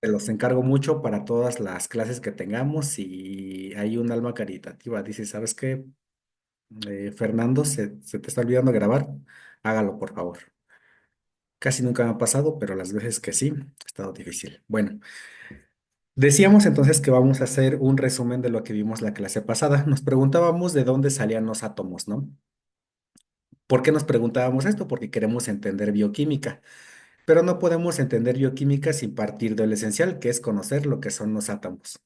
Te los encargo mucho para todas las clases que tengamos. Si hay un alma caritativa, dice, ¿sabes qué? Fernando, se te está olvidando grabar, hágalo, por favor. Casi nunca me ha pasado, pero las veces que sí, ha estado difícil. Bueno, decíamos entonces que vamos a hacer un resumen de lo que vimos la clase pasada. Nos preguntábamos de dónde salían los átomos, ¿no? ¿Por qué nos preguntábamos esto? Porque queremos entender bioquímica, pero no podemos entender bioquímica sin partir de lo esencial, que es conocer lo que son los átomos.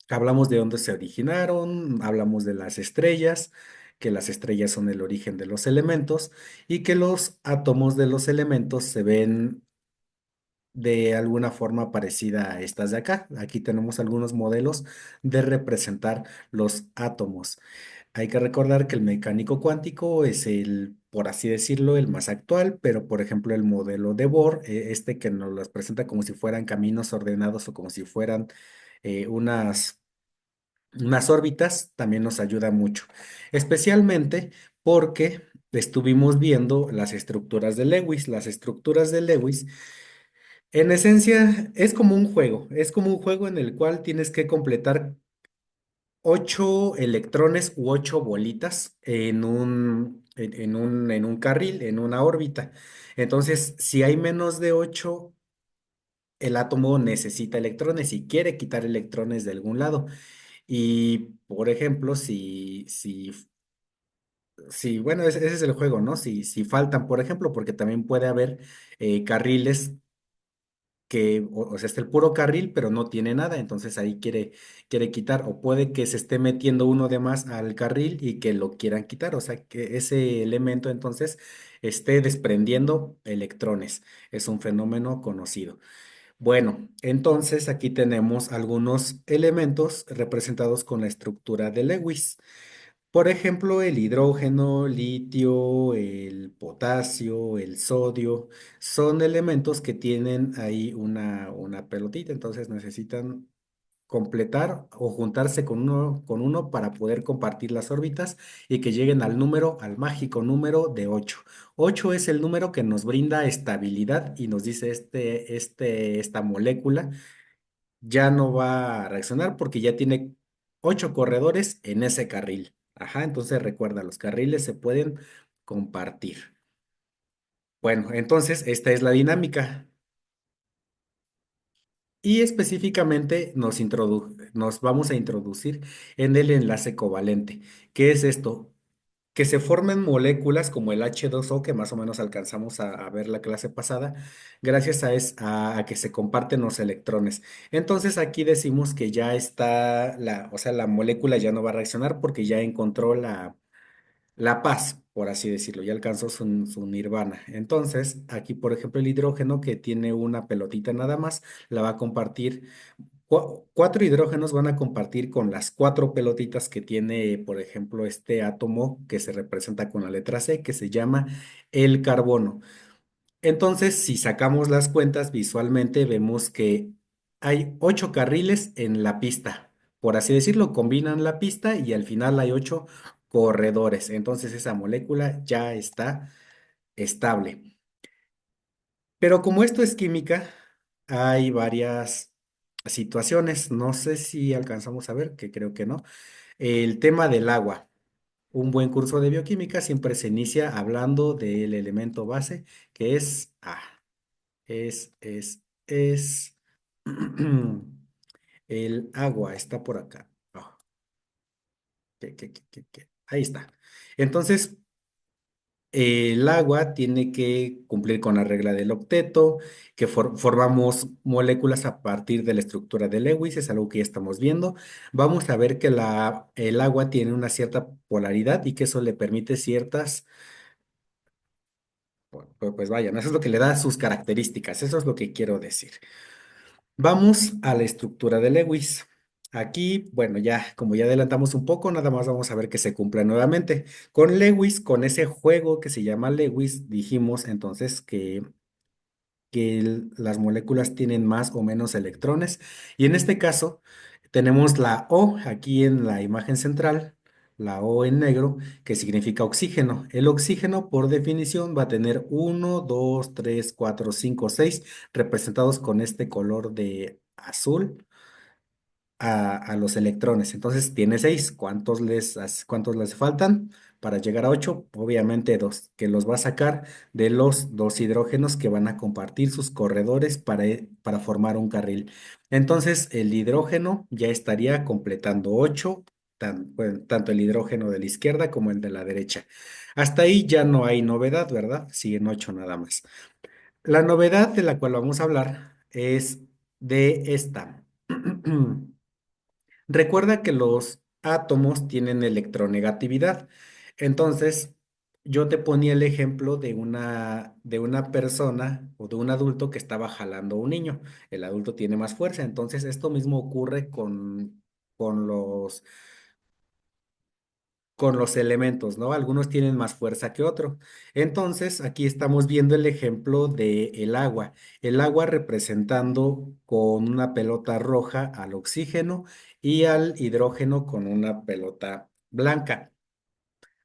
Hablamos de dónde se originaron, hablamos de las estrellas, que las estrellas son el origen de los elementos y que los átomos de los elementos se ven de alguna forma parecida a estas de acá. Aquí tenemos algunos modelos de representar los átomos. Hay que recordar que el mecánico cuántico es el, por así decirlo, el más actual, pero por ejemplo el modelo de Bohr, este que nos los presenta como si fueran caminos ordenados o como si fueran unas órbitas, también nos ayuda mucho, especialmente porque estuvimos viendo las estructuras de Lewis. Las estructuras de Lewis, en esencia, es como un juego en el cual tienes que completar 8 electrones u 8 bolitas en un carril, en una órbita. Entonces, si hay menos de 8, el átomo necesita electrones y quiere quitar electrones de algún lado. Y, por ejemplo, bueno, ese es el juego, ¿no? Si faltan, por ejemplo, porque también puede haber carriles o sea, está el puro carril, pero no tiene nada, entonces ahí quiere quitar, o puede que se esté metiendo uno de más al carril y que lo quieran quitar, o sea, que ese elemento entonces esté desprendiendo electrones. Es un fenómeno conocido. Bueno, entonces aquí tenemos algunos elementos representados con la estructura de Lewis. Por ejemplo, el hidrógeno, litio, el potasio, el sodio, son elementos que tienen ahí una pelotita, entonces necesitan completar o juntarse con uno para poder compartir las órbitas y que lleguen al mágico número de 8. 8 es el número que nos brinda estabilidad y nos dice esta molécula ya no va a reaccionar porque ya tiene 8 corredores en ese carril. Ajá, entonces recuerda, los carriles se pueden compartir. Bueno, entonces esta es la dinámica. Y específicamente nos vamos a introducir en el enlace covalente. ¿Qué es esto? Que se formen moléculas como el H2O, que más o menos alcanzamos a ver la clase pasada, gracias a que se comparten los electrones. Entonces aquí decimos que ya está o sea, la molécula ya no va a reaccionar porque ya encontró la paz, por así decirlo, ya alcanzó su nirvana. Entonces, aquí, por ejemplo, el hidrógeno que tiene una pelotita nada más, la va a compartir. 4 hidrógenos van a compartir con las 4 pelotitas que tiene, por ejemplo, este átomo que se representa con la letra C, que se llama el carbono. Entonces, si sacamos las cuentas visualmente, vemos que hay 8 carriles en la pista. Por así decirlo, combinan la pista y al final hay 8 corredores. Entonces, esa molécula ya está estable. Pero como esto es química, hay varias situaciones. No sé si alcanzamos a ver, que creo que no. El tema del agua. Un buen curso de bioquímica siempre se inicia hablando del elemento base, que es A. Es el agua, está por acá. Oh, ahí está. Entonces, el agua tiene que cumplir con la regla del octeto, que formamos moléculas a partir de la estructura de Lewis, es algo que ya estamos viendo. Vamos a ver que el agua tiene una cierta polaridad y que eso le permite ciertas, pues vaya, ¿no? Eso es lo que le da sus características, eso es lo que quiero decir. Vamos a la estructura de Lewis. Aquí, bueno, ya como ya adelantamos un poco, nada más vamos a ver que se cumpla nuevamente. Con Lewis, con ese juego que se llama Lewis, dijimos entonces que las moléculas tienen más o menos electrones. Y en este caso, tenemos la O aquí en la imagen central. la O en negro, que significa oxígeno. El oxígeno, por definición, va a tener uno, 2, 3, 4, 5, 6, representados con este color de azul a los electrones. Entonces tiene 6. ¿Cuántos les faltan para llegar a 8? Obviamente 2, que los va a sacar de los dos hidrógenos que van a compartir sus corredores para formar un carril. Entonces el hidrógeno ya estaría completando 8, bueno, tanto el hidrógeno de la izquierda como el de la derecha. Hasta ahí ya no hay novedad, ¿verdad? Siguen 8 nada más. La novedad de la cual vamos a hablar es de esta. Recuerda que los átomos tienen electronegatividad. Entonces, yo te ponía el ejemplo de una persona o de un adulto que estaba jalando a un niño. El adulto tiene más fuerza. Entonces, esto mismo ocurre con los, con los elementos, ¿no? Algunos tienen más fuerza que otros. Entonces, aquí estamos viendo el ejemplo del agua. El agua representando con una pelota roja al oxígeno y al hidrógeno con una pelota blanca.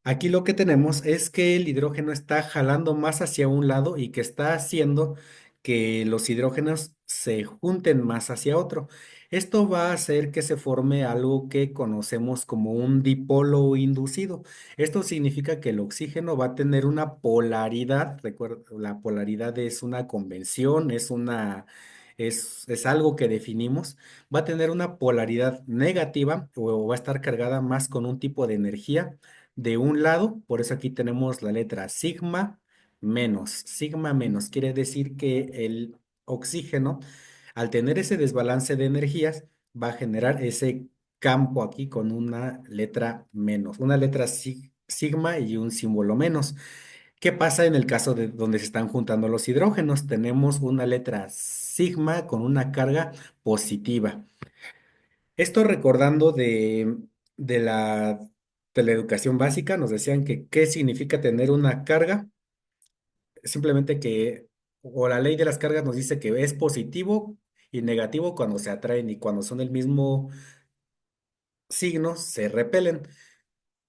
Aquí lo que tenemos es que el hidrógeno está jalando más hacia un lado y que está haciendo que los hidrógenos se junten más hacia otro. Esto va a hacer que se forme algo que conocemos como un dipolo inducido. Esto significa que el oxígeno va a tener una polaridad. Recuerda, la polaridad es una convención, es algo que definimos. Va a tener una polaridad negativa o va a estar cargada más con un tipo de energía de un lado, por eso aquí tenemos la letra sigma menos. Sigma menos quiere decir que el oxígeno, al tener ese desbalance de energías, va a generar ese campo aquí con una letra menos, una letra sigma y un símbolo menos. ¿Qué pasa en el caso de donde se están juntando los hidrógenos? Tenemos una letra sigma con una carga positiva. Esto recordando de la educación básica, nos decían que qué significa tener una carga, simplemente que, o la ley de las cargas nos dice que es positivo y negativo cuando se atraen y cuando son del mismo signo se repelen.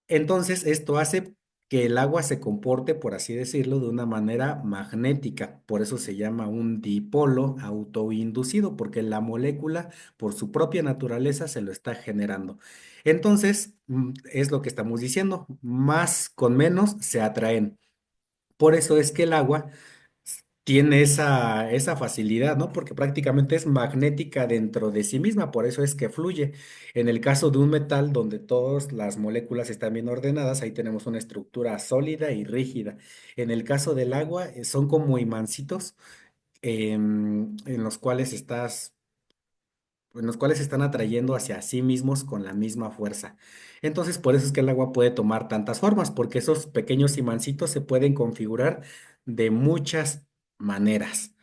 Entonces, esto hace que el agua se comporte, por así decirlo, de una manera magnética. Por eso se llama un dipolo autoinducido, porque la molécula, por su propia naturaleza, se lo está generando. Entonces, es lo que estamos diciendo, más con menos se atraen. Por eso es que el agua tiene esa facilidad, ¿no? Porque prácticamente es magnética dentro de sí misma, por eso es que fluye. En el caso de un metal donde todas las moléculas están bien ordenadas, ahí tenemos una estructura sólida y rígida. En el caso del agua, son como imancitos en los cuales se están atrayendo hacia sí mismos con la misma fuerza. Entonces, por eso es que el agua puede tomar tantas formas, porque esos pequeños imancitos se pueden configurar de muchas maneras.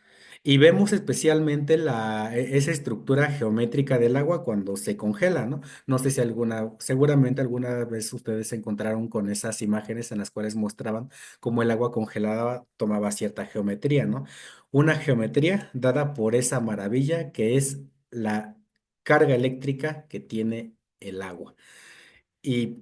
Y vemos especialmente esa estructura geométrica del agua cuando se congela, ¿no? No sé si seguramente alguna vez ustedes se encontraron con esas imágenes en las cuales mostraban cómo el agua congelada tomaba cierta geometría, ¿no? Una geometría dada por esa maravilla que es la carga eléctrica que tiene el agua. Y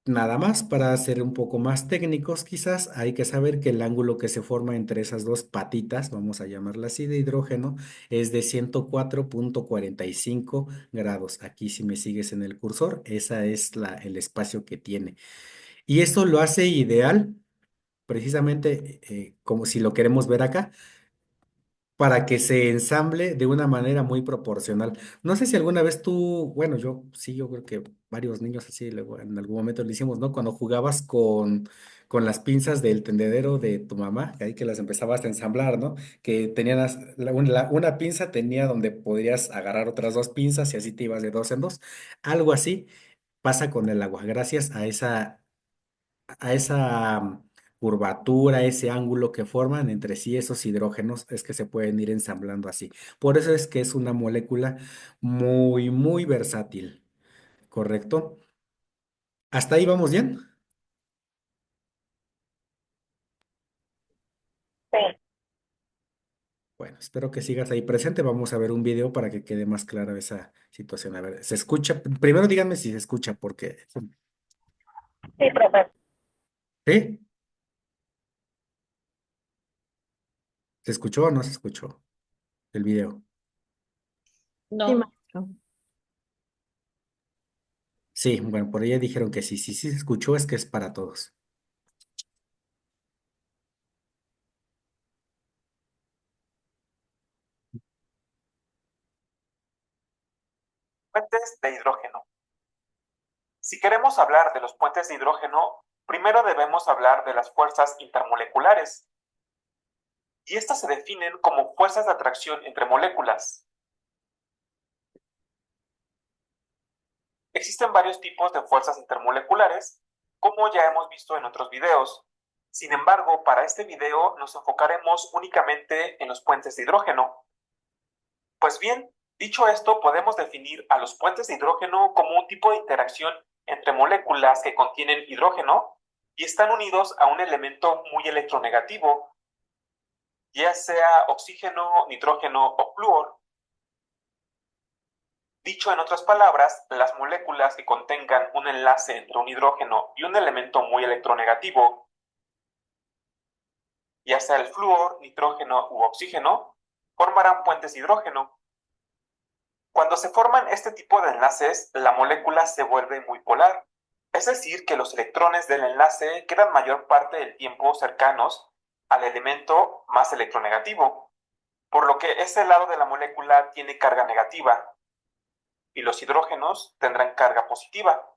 nada más, para ser un poco más técnicos, quizás hay que saber que el ángulo que se forma entre esas dos patitas, vamos a llamarla así, de hidrógeno, es de 104,45 grados. Aquí si me sigues en el cursor, esa es el espacio que tiene. Y esto lo hace ideal, precisamente como si lo queremos ver acá para que se ensamble de una manera muy proporcional. No sé si alguna vez tú, bueno, yo sí, yo creo que varios niños así luego en algún momento lo hicimos, ¿no? Cuando jugabas con las pinzas del tendedero de tu mamá, que ahí que las empezabas a ensamblar, ¿no? Que tenían una pinza tenía donde podrías agarrar otras dos pinzas y así te ibas de dos en dos. Algo así pasa con el agua, gracias a esa curvatura, ese ángulo que forman entre sí esos hidrógenos, es que se pueden ir ensamblando así. Por eso es que es una molécula muy, muy versátil, ¿correcto? ¿Hasta ahí vamos bien? Sí. Bueno, espero que sigas ahí presente. Vamos a ver un video para que quede más clara esa situación. A ver, ¿se escucha? Primero díganme si se escucha, porque Sí, profe. ¿Sí? ¿Se escuchó o no se escuchó el video? Sí, no. Maestro. Sí, bueno, por ella dijeron que sí, sí, sí se escuchó, es que es para todos. Puentes de hidrógeno. Si queremos hablar de los puentes de hidrógeno, primero debemos hablar de las fuerzas intermoleculares, y estas se definen como fuerzas de atracción entre moléculas. Existen varios tipos de fuerzas intermoleculares, como ya hemos visto en otros videos. Sin embargo, para este video nos enfocaremos únicamente en los puentes de hidrógeno. Pues bien, dicho esto, podemos definir a los puentes de hidrógeno como un tipo de interacción entre moléculas que contienen hidrógeno y están unidos a un elemento muy electronegativo, ya sea oxígeno, nitrógeno o flúor. Dicho en otras palabras, las moléculas que contengan un enlace entre un hidrógeno y un elemento muy electronegativo, ya sea el flúor, nitrógeno u oxígeno, formarán puentes de hidrógeno. Cuando se forman este tipo de enlaces, la molécula se vuelve muy polar, es decir, que los electrones del enlace quedan mayor parte del tiempo cercanos al elemento más electronegativo, por lo que ese lado de la molécula tiene carga negativa y los hidrógenos tendrán carga positiva.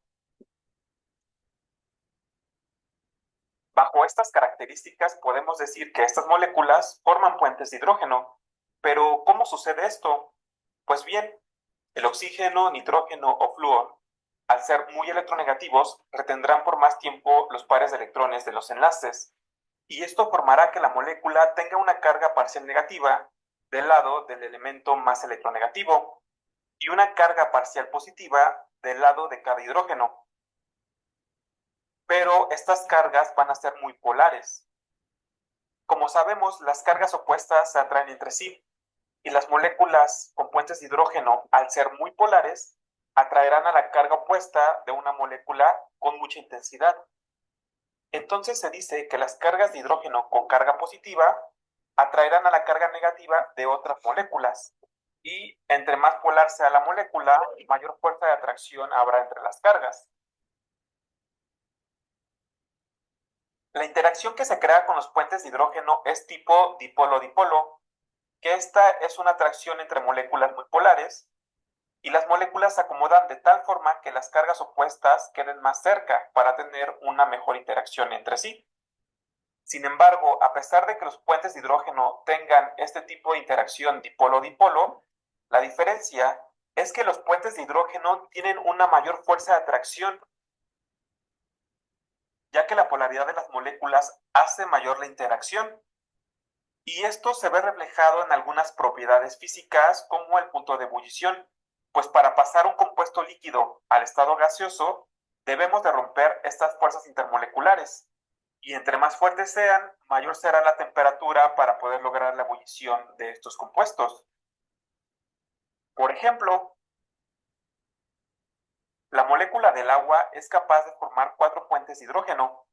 Bajo estas características podemos decir que estas moléculas forman puentes de hidrógeno. Pero, ¿cómo sucede esto? Pues bien, el oxígeno, nitrógeno o flúor, al ser muy electronegativos, retendrán por más tiempo los pares de electrones de los enlaces, y esto formará que la molécula tenga una carga parcial negativa del lado del elemento más electronegativo y una carga parcial positiva del lado de cada hidrógeno. Pero estas cargas van a ser muy polares. Como sabemos, las cargas opuestas se atraen entre sí, y las moléculas con puentes de hidrógeno, al ser muy polares, atraerán a la carga opuesta de una molécula con mucha intensidad. Entonces se dice que las cargas de hidrógeno con carga positiva atraerán a la carga negativa de otras moléculas. Y entre más polar sea la molécula, mayor fuerza de atracción habrá entre las cargas. La interacción que se crea con los puentes de hidrógeno es tipo dipolo-dipolo, que esta es una atracción entre moléculas muy polares, y las moléculas se acomodan de tal forma que las cargas opuestas queden más cerca para tener una mejor interacción entre sí. Sin embargo, a pesar de que los puentes de hidrógeno tengan este tipo de interacción dipolo-dipolo, la diferencia es que los puentes de hidrógeno tienen una mayor fuerza de atracción, ya que la polaridad de las moléculas hace mayor la interacción. Y esto se ve reflejado en algunas propiedades físicas como el punto de ebullición, pues para pasar un compuesto líquido al estado gaseoso debemos de romper estas fuerzas intermoleculares, y entre más fuertes sean, mayor será la temperatura para poder lograr la ebullición de estos compuestos. Por ejemplo, la molécula del agua es capaz de formar 4 puentes de hidrógeno,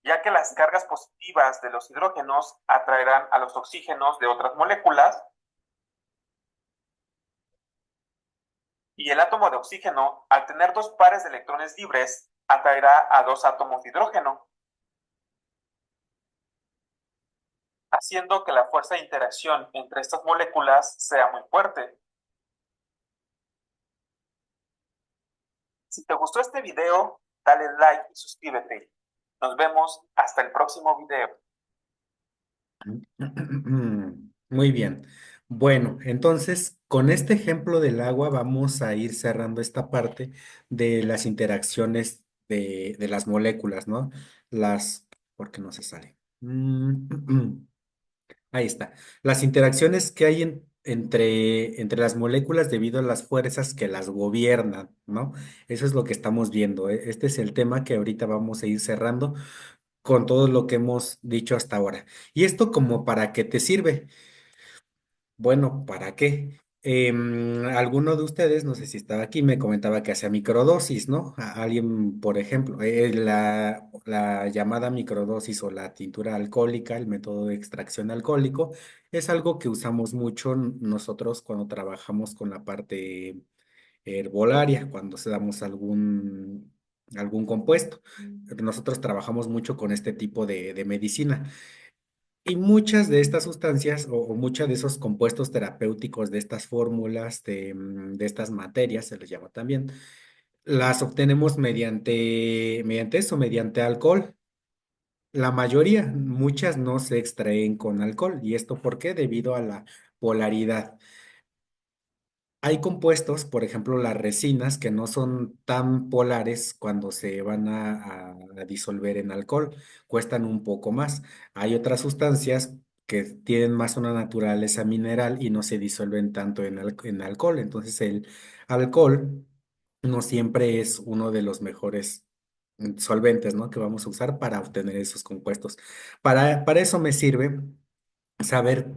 ya que las cargas positivas de los hidrógenos atraerán a los oxígenos de otras moléculas, y el átomo de oxígeno, al tener 2 pares de electrones libres, atraerá a 2 átomos de hidrógeno, haciendo que la fuerza de interacción entre estas moléculas sea muy fuerte. Si te gustó este video, dale like y suscríbete. Nos vemos hasta el próximo video. Muy bien. Bueno, entonces con este ejemplo del agua vamos a ir cerrando esta parte de las interacciones de las moléculas, ¿no? ¿Por qué no se sale? Ahí está. Las interacciones que hay entre las moléculas debido a las fuerzas que las gobiernan, ¿no? Eso es lo que estamos viendo. Este es el tema que ahorita vamos a ir cerrando con todo lo que hemos dicho hasta ahora. ¿Y esto como para qué te sirve? Bueno, ¿para qué? Alguno de ustedes, no sé si estaba aquí, me comentaba que hacía microdosis, ¿no? Alguien, por ejemplo, la llamada microdosis o la tintura alcohólica, el método de extracción alcohólico, es algo que usamos mucho nosotros cuando trabajamos con la parte herbolaria, cuando se damos algún compuesto. Nosotros trabajamos mucho con este tipo de medicina. Y muchas de estas sustancias o muchos de esos compuestos terapéuticos de estas fórmulas, de estas materias, se les llama también, las obtenemos mediante eso, mediante alcohol. La mayoría, muchas no se extraen con alcohol. ¿Y esto por qué? Debido a la polaridad. Hay compuestos, por ejemplo, las resinas, que no son tan polares cuando se van a disolver en alcohol, cuestan un poco más. Hay otras sustancias que tienen más una naturaleza mineral y no se disuelven tanto en alcohol. Entonces, el alcohol no siempre es uno de los mejores solventes, ¿no? Que vamos a usar para obtener esos compuestos. Para eso me sirve saber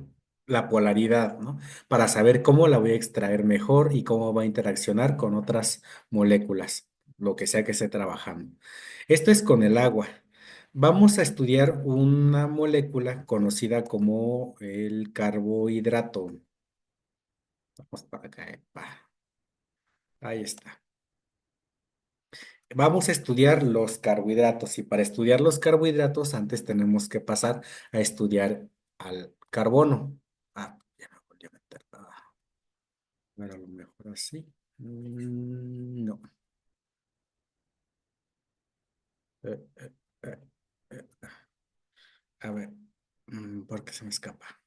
la polaridad, ¿no? Para saber cómo la voy a extraer mejor y cómo va a interaccionar con otras moléculas, lo que sea que esté trabajando. Esto es con el agua. Vamos a estudiar una molécula conocida como el carbohidrato. Vamos para acá. Ahí está. Vamos a estudiar los carbohidratos y para estudiar los carbohidratos antes tenemos que pasar a estudiar al carbono. Ya me volví a meter. Bueno, a lo mejor así. No. Eh, eh, eh, eh. A ver, ¿por qué se me escapa?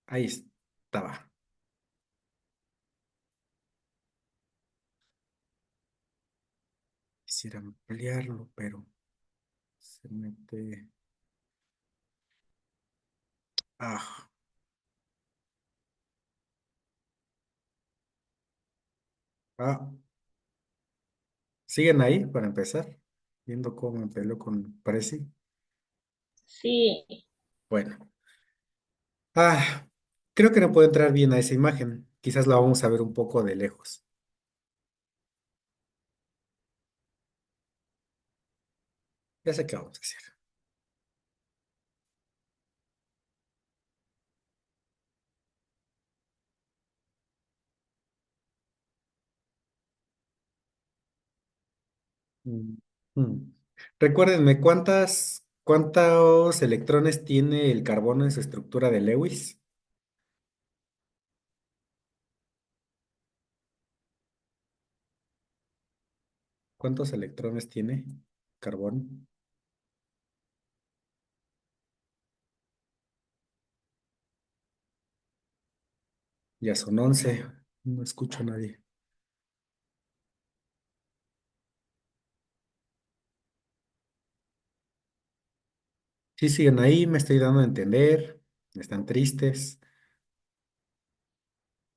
Ahí estaba. Quisiera ampliarlo, pero se mete. Ah, ah, ¿siguen ahí para empezar? Viendo cómo me peleo con Prezi. Sí, Bueno. Creo que no puedo entrar bien a esa imagen. Quizás la vamos a ver un poco de lejos. Ya sé qué vamos a hacer. Mm, mm. Recuérdenme, ¿cuántos electrones tiene el carbono en su estructura de Lewis? ¿Cuántos electrones tiene carbono? Ya son 11. No escucho a nadie. Sí, siguen ahí, me estoy dando a entender. Están tristes.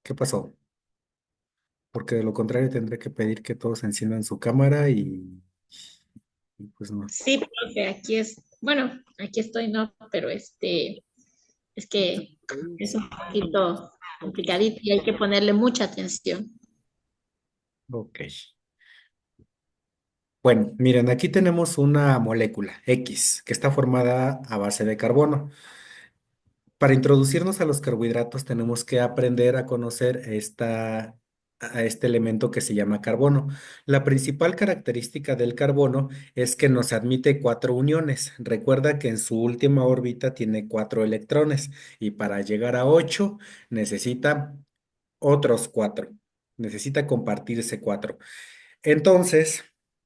¿Qué pasó? Porque de lo contrario tendré que pedir que todos enciendan su cámara y pues no. sí, profe, aquí es, bueno, aquí estoy, no, pero es que es un poquito complicadito y hay que ponerle mucha atención. Ok. Bueno, miren, aquí tenemos una molécula X que está formada a base de carbono. Para introducirnos a los carbohidratos tenemos que aprender a conocer a este elemento que se llama carbono. La principal característica del carbono es que nos admite cuatro uniones. Recuerda que en su última órbita tiene cuatro electrones y para llegar a ocho necesita otros cuatro. Necesita compartirse cuatro. Entonces,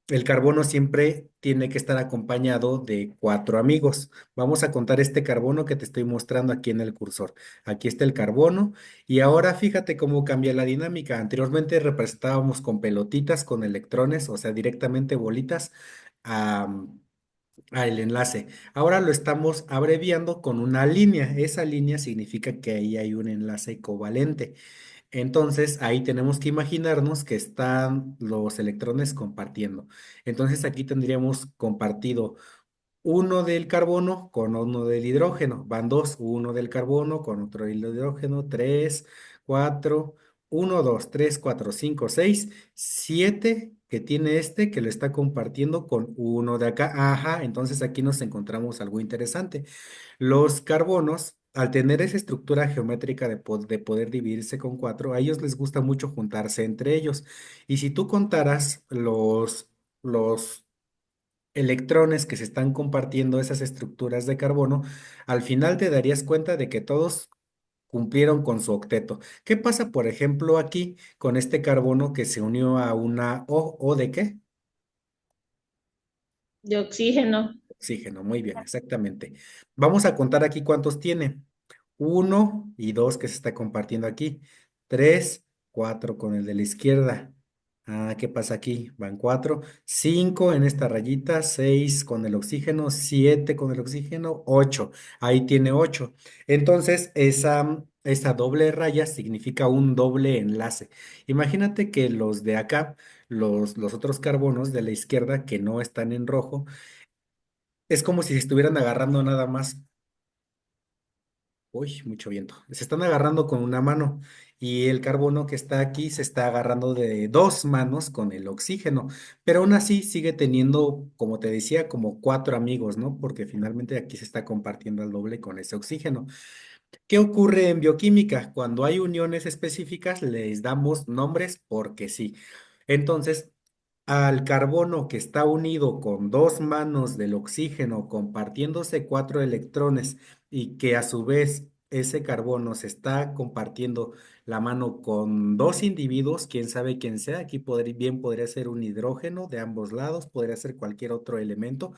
el carbono siempre tiene que estar acompañado de cuatro amigos. Vamos a contar este carbono que te estoy mostrando aquí en el cursor. Aquí está el carbono y ahora fíjate cómo cambia la dinámica. Anteriormente representábamos con pelotitas, con electrones, o sea, directamente bolitas a, al enlace. Ahora lo estamos abreviando con una línea. Esa línea significa que ahí hay un enlace covalente. Entonces, ahí tenemos que imaginarnos que están los electrones compartiendo. Entonces, aquí tendríamos compartido uno del carbono con uno del hidrógeno. Van dos, uno del carbono con otro del hidrógeno, tres, cuatro, uno, dos, tres, cuatro, cinco, seis, siete que tiene este que lo está compartiendo con uno de acá. Ajá, entonces aquí nos encontramos algo interesante. Los carbonos, al tener esa estructura geométrica de poder dividirse con cuatro, a ellos les gusta mucho juntarse entre ellos. Y si tú contaras los electrones que se están compartiendo esas estructuras de carbono, al final te darías cuenta de que todos cumplieron con su octeto. ¿Qué pasa, por ejemplo, aquí con este carbono que se unió a una O de qué? De oxígeno. Oxígeno, muy bien, exactamente. Vamos a contar aquí cuántos tiene. Uno y dos que se está compartiendo aquí. Tres, cuatro con el de la izquierda. Ah, ¿qué pasa aquí? Van cuatro. Cinco en esta rayita. Seis con el oxígeno. Siete con el oxígeno. Ocho. Ahí tiene ocho. Entonces, esa doble raya significa un doble enlace. Imagínate que los de acá, los otros carbonos de la izquierda que no están en rojo, es como si se estuvieran agarrando nada más. Uy, mucho viento. Se están agarrando con una mano y el carbono que está aquí se está agarrando de dos manos con el oxígeno, pero aún así sigue teniendo, como te decía, como cuatro amigos, ¿no? Porque finalmente aquí se está compartiendo al doble con ese oxígeno. ¿Qué ocurre en bioquímica? Cuando hay uniones específicas, les damos nombres porque sí. Entonces, al carbono que está unido con dos manos del oxígeno, compartiéndose cuatro electrones y que a su vez ese carbono se está compartiendo la mano con dos individuos, quién sabe quién sea, aquí bien podría ser un hidrógeno de ambos lados, podría ser cualquier otro elemento.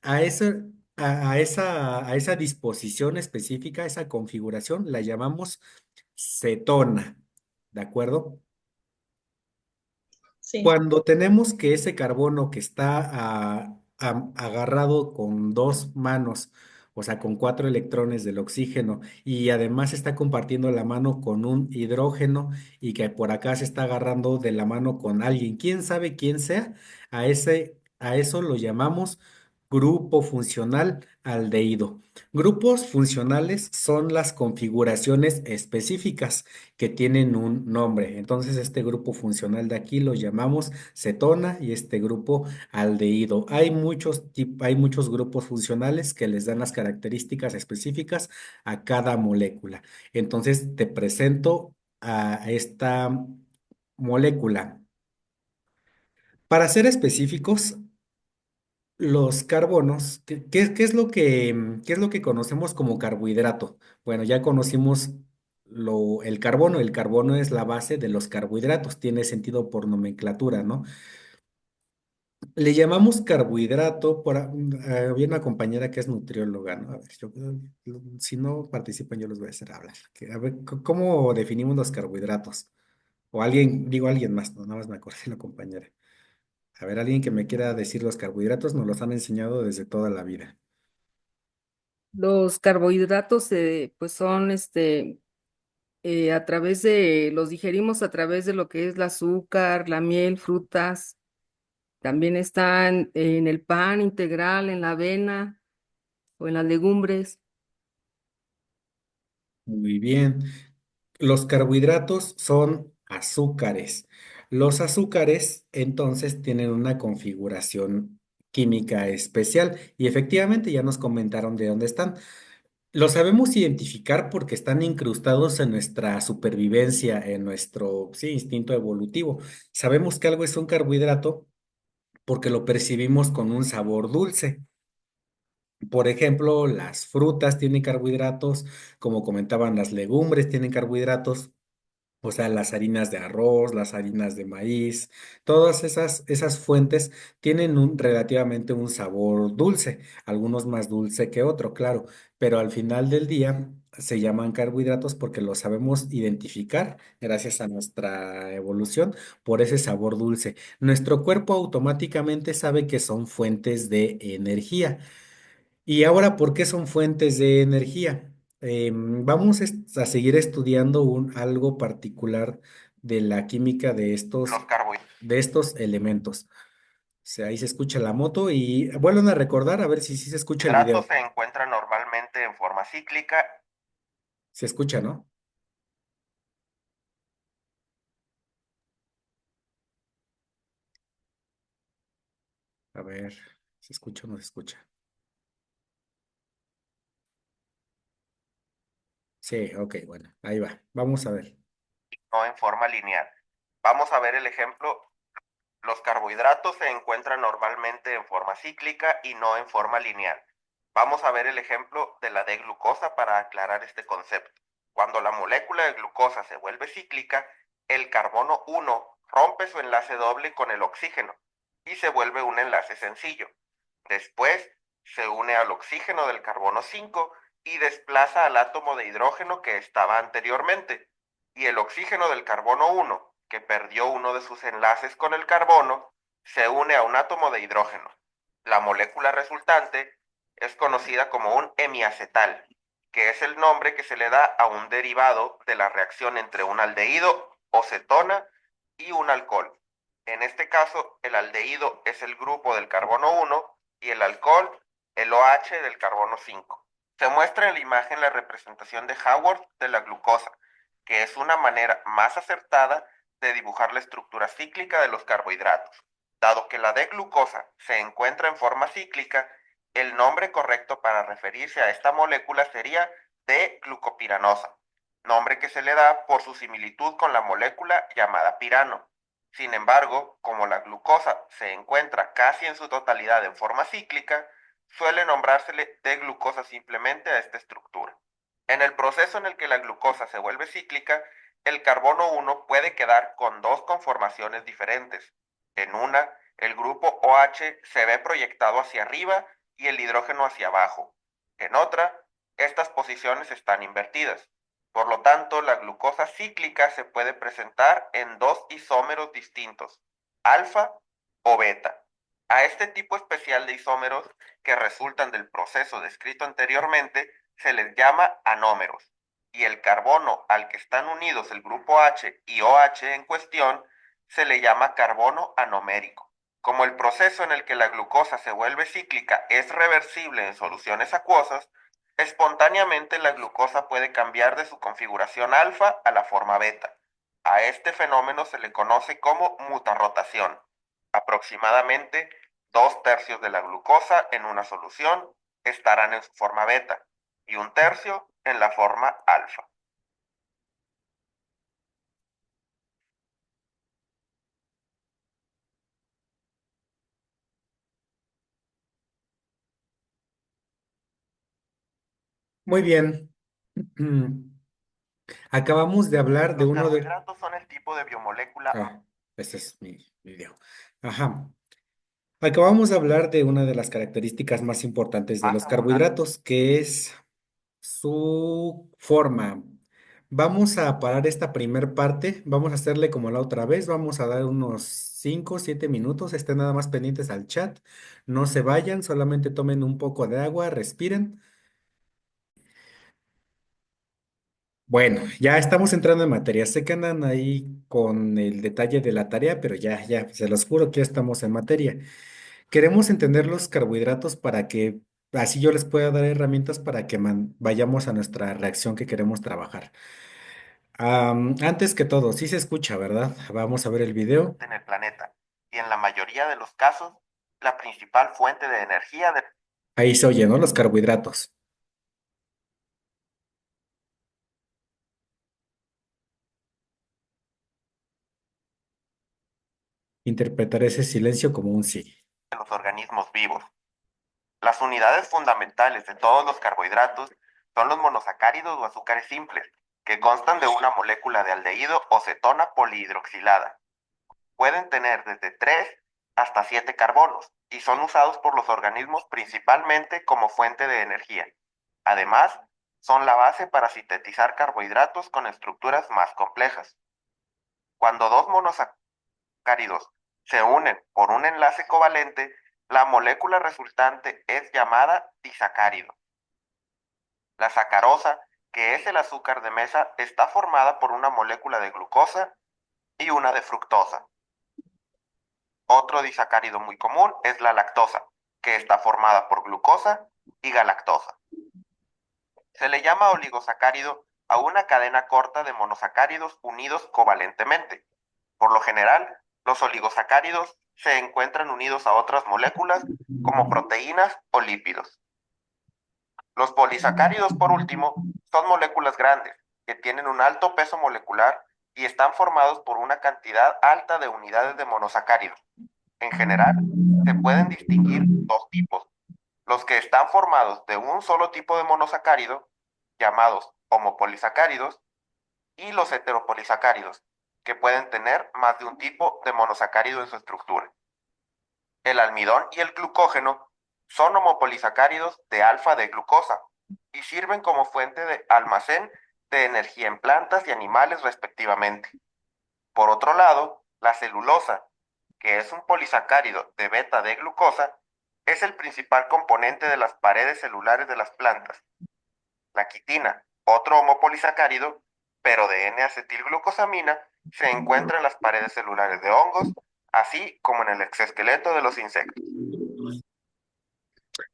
A esa, a esa disposición específica, esa configuración, la llamamos cetona, ¿de acuerdo? Sí. Cuando tenemos que ese carbono que está agarrado con dos manos, o sea, con cuatro electrones del oxígeno, y además está compartiendo la mano con un hidrógeno y que por acá se está agarrando de la mano con alguien, quién sabe quién sea, a eso lo llamamos grupo funcional aldehído. Grupos funcionales son las configuraciones específicas que tienen un nombre. Entonces, este grupo funcional de aquí lo llamamos cetona y este grupo aldehído. Hay muchos grupos funcionales que les dan las características específicas a cada molécula. Entonces, te presento a esta molécula. Para ser específicos, los carbonos, ¿qué es lo qué es lo que conocemos como carbohidrato? Bueno, ya conocimos el carbono. El carbono es la base de los carbohidratos, tiene sentido por nomenclatura, ¿no? Le llamamos carbohidrato había una compañera que es nutrióloga, ¿no? A ver, si no participan, yo los voy a hacer hablar. A ver, ¿cómo definimos los carbohidratos? O alguien, digo alguien más, no, nada más me acordé de la compañera. A ver, alguien que me quiera decir los carbohidratos, nos los han enseñado desde toda la vida. Los carbohidratos, pues son, a través los digerimos a través de lo que es el azúcar, la miel, frutas. También están en el pan integral, en la avena o en las legumbres. Muy bien. Los carbohidratos son azúcares. Los azúcares entonces tienen una configuración química especial y efectivamente ya nos comentaron de dónde están. Los sabemos identificar porque están incrustados en nuestra supervivencia, en nuestro, sí, instinto evolutivo. Sabemos que algo es un carbohidrato porque lo percibimos con un sabor dulce. Por ejemplo, las frutas tienen carbohidratos, como comentaban, las legumbres tienen carbohidratos, o sea, las harinas de arroz, las harinas de maíz, todas esas fuentes tienen relativamente un sabor dulce, algunos más dulce que otro, claro, pero al final del día se llaman carbohidratos porque los sabemos identificar gracias a nuestra evolución por ese sabor dulce. Nuestro cuerpo automáticamente sabe que son fuentes de energía. Y ahora, ¿por qué son fuentes de energía? Vamos a seguir estudiando algo particular de la química Los carbohidratos. de estos elementos. Ahí se escucha la moto y vuelven a recordar a ver si sí se escucha el Hidratos video. se encuentran normalmente en forma cíclica. Se escucha, ¿no? A ver, ¿se escucha o no se escucha? Sí, ok, bueno, ahí va. Vamos a ver. No en forma lineal. Vamos a ver el ejemplo. Los carbohidratos se encuentran normalmente en forma cíclica y no en forma lineal. Vamos a ver el ejemplo de la D-glucosa para aclarar este concepto. Cuando la molécula de glucosa se vuelve cíclica, el carbono 1 rompe su enlace doble con el oxígeno y se vuelve un enlace sencillo. Después se une al oxígeno del carbono 5 y desplaza al átomo de hidrógeno que estaba anteriormente. Y el oxígeno del carbono 1, que perdió uno de sus enlaces con el carbono, se une a un átomo de hidrógeno. La molécula resultante es conocida como un hemiacetal, que es el nombre que se le da a un derivado de la reacción entre un aldehído o cetona y un alcohol. En este caso, el aldehído es el grupo del carbono 1 y el alcohol el OH del carbono 5. Se muestra en la imagen la representación de Haworth de la glucosa, que es una manera más acertada de dibujar la estructura cíclica de los carbohidratos. Dado que la D-glucosa se encuentra en forma cíclica, el nombre correcto para referirse a esta molécula sería D-glucopiranosa, nombre que se le da por su similitud con la molécula llamada pirano. Sin embargo, como la glucosa se encuentra casi en su totalidad en forma cíclica, suele nombrársele D-glucosa simplemente a esta estructura. En el proceso en el que la glucosa se vuelve cíclica, el carbono 1 puede quedar con dos conformaciones diferentes. En una, el grupo OH se ve proyectado hacia arriba y el hidrógeno hacia abajo. En otra, estas posiciones están invertidas. Por lo tanto, la glucosa cíclica se puede presentar en dos isómeros distintos, alfa o beta. A este tipo especial de isómeros que resultan del proceso descrito anteriormente se les llama anómeros, y el carbono al que están unidos el grupo H y OH en cuestión se le llama carbono anomérico. Como el proceso en el que la glucosa se vuelve cíclica es reversible en soluciones acuosas, espontáneamente la glucosa puede cambiar de su configuración alfa a la forma beta. A este fenómeno se le conoce como mutarrotación. Aproximadamente 2/3 de la glucosa en una solución estarán en su forma beta y 1/3 en la forma alfa. Muy bien. Acabamos de hablar de Los uno de... carbohidratos son el tipo de biomolécula. Ah, este es mi video. Ajá. Acabamos de hablar de una de las características más importantes de los Masa molar. carbohidratos, que es su forma. Vamos a parar esta primer parte, vamos a hacerle como la otra vez, vamos a dar unos 5 o 7 minutos, estén nada más pendientes al chat, no se vayan, solamente tomen un poco de agua, respiren. Bueno, ya estamos entrando en materia, sé que andan ahí con el detalle de la tarea, pero ya, se los juro que ya estamos en materia. Queremos entender los carbohidratos para que así yo les pueda dar herramientas para que vayamos a nuestra reacción que queremos trabajar. Antes que todo, sí se escucha, ¿verdad? Vamos a ver el video. En el planeta y en la mayoría de los casos la principal fuente de energía de... Ahí se oye, ¿no? Los carbohidratos. Interpretar ese silencio como un sí. los organismos vivos. Las unidades fundamentales de todos los carbohidratos son los monosacáridos o azúcares simples, que constan de una molécula de aldehído o cetona polihidroxilada. Pueden tener desde 3 hasta 7 carbonos y son usados por los organismos principalmente como fuente de energía. Además, son la base para sintetizar carbohidratos con estructuras más complejas. Cuando dos monosacáridos se unen por un enlace covalente, la molécula resultante es llamada disacárido. La sacarosa, que es el azúcar de mesa, está formada por una molécula de glucosa y una de fructosa. Otro disacárido muy común es la lactosa, que está formada por glucosa y galactosa. Se le llama oligosacárido a una cadena corta de monosacáridos unidos covalentemente. Por lo general, los oligosacáridos se encuentran unidos a otras moléculas como proteínas o lípidos. Los polisacáridos, por último, son moléculas grandes que tienen un alto peso molecular y están formados por una cantidad alta de unidades de monosacáridos. En general, se pueden distinguir dos tipos: los que están formados de un solo tipo de monosacárido, llamados homopolisacáridos, y los heteropolisacáridos, que pueden tener más de un tipo de monosacárido en su estructura. El almidón y el glucógeno son homopolisacáridos de alfa de glucosa y sirven como fuente de almacén de energía en plantas y animales respectivamente. Por otro lado, la celulosa, que es un polisacárido de beta de glucosa, es el principal componente de las paredes celulares de las plantas. La quitina, otro homopolisacárido, pero de N-acetilglucosamina, se encuentra en las paredes celulares de hongos, así como en el exoesqueleto de los insectos.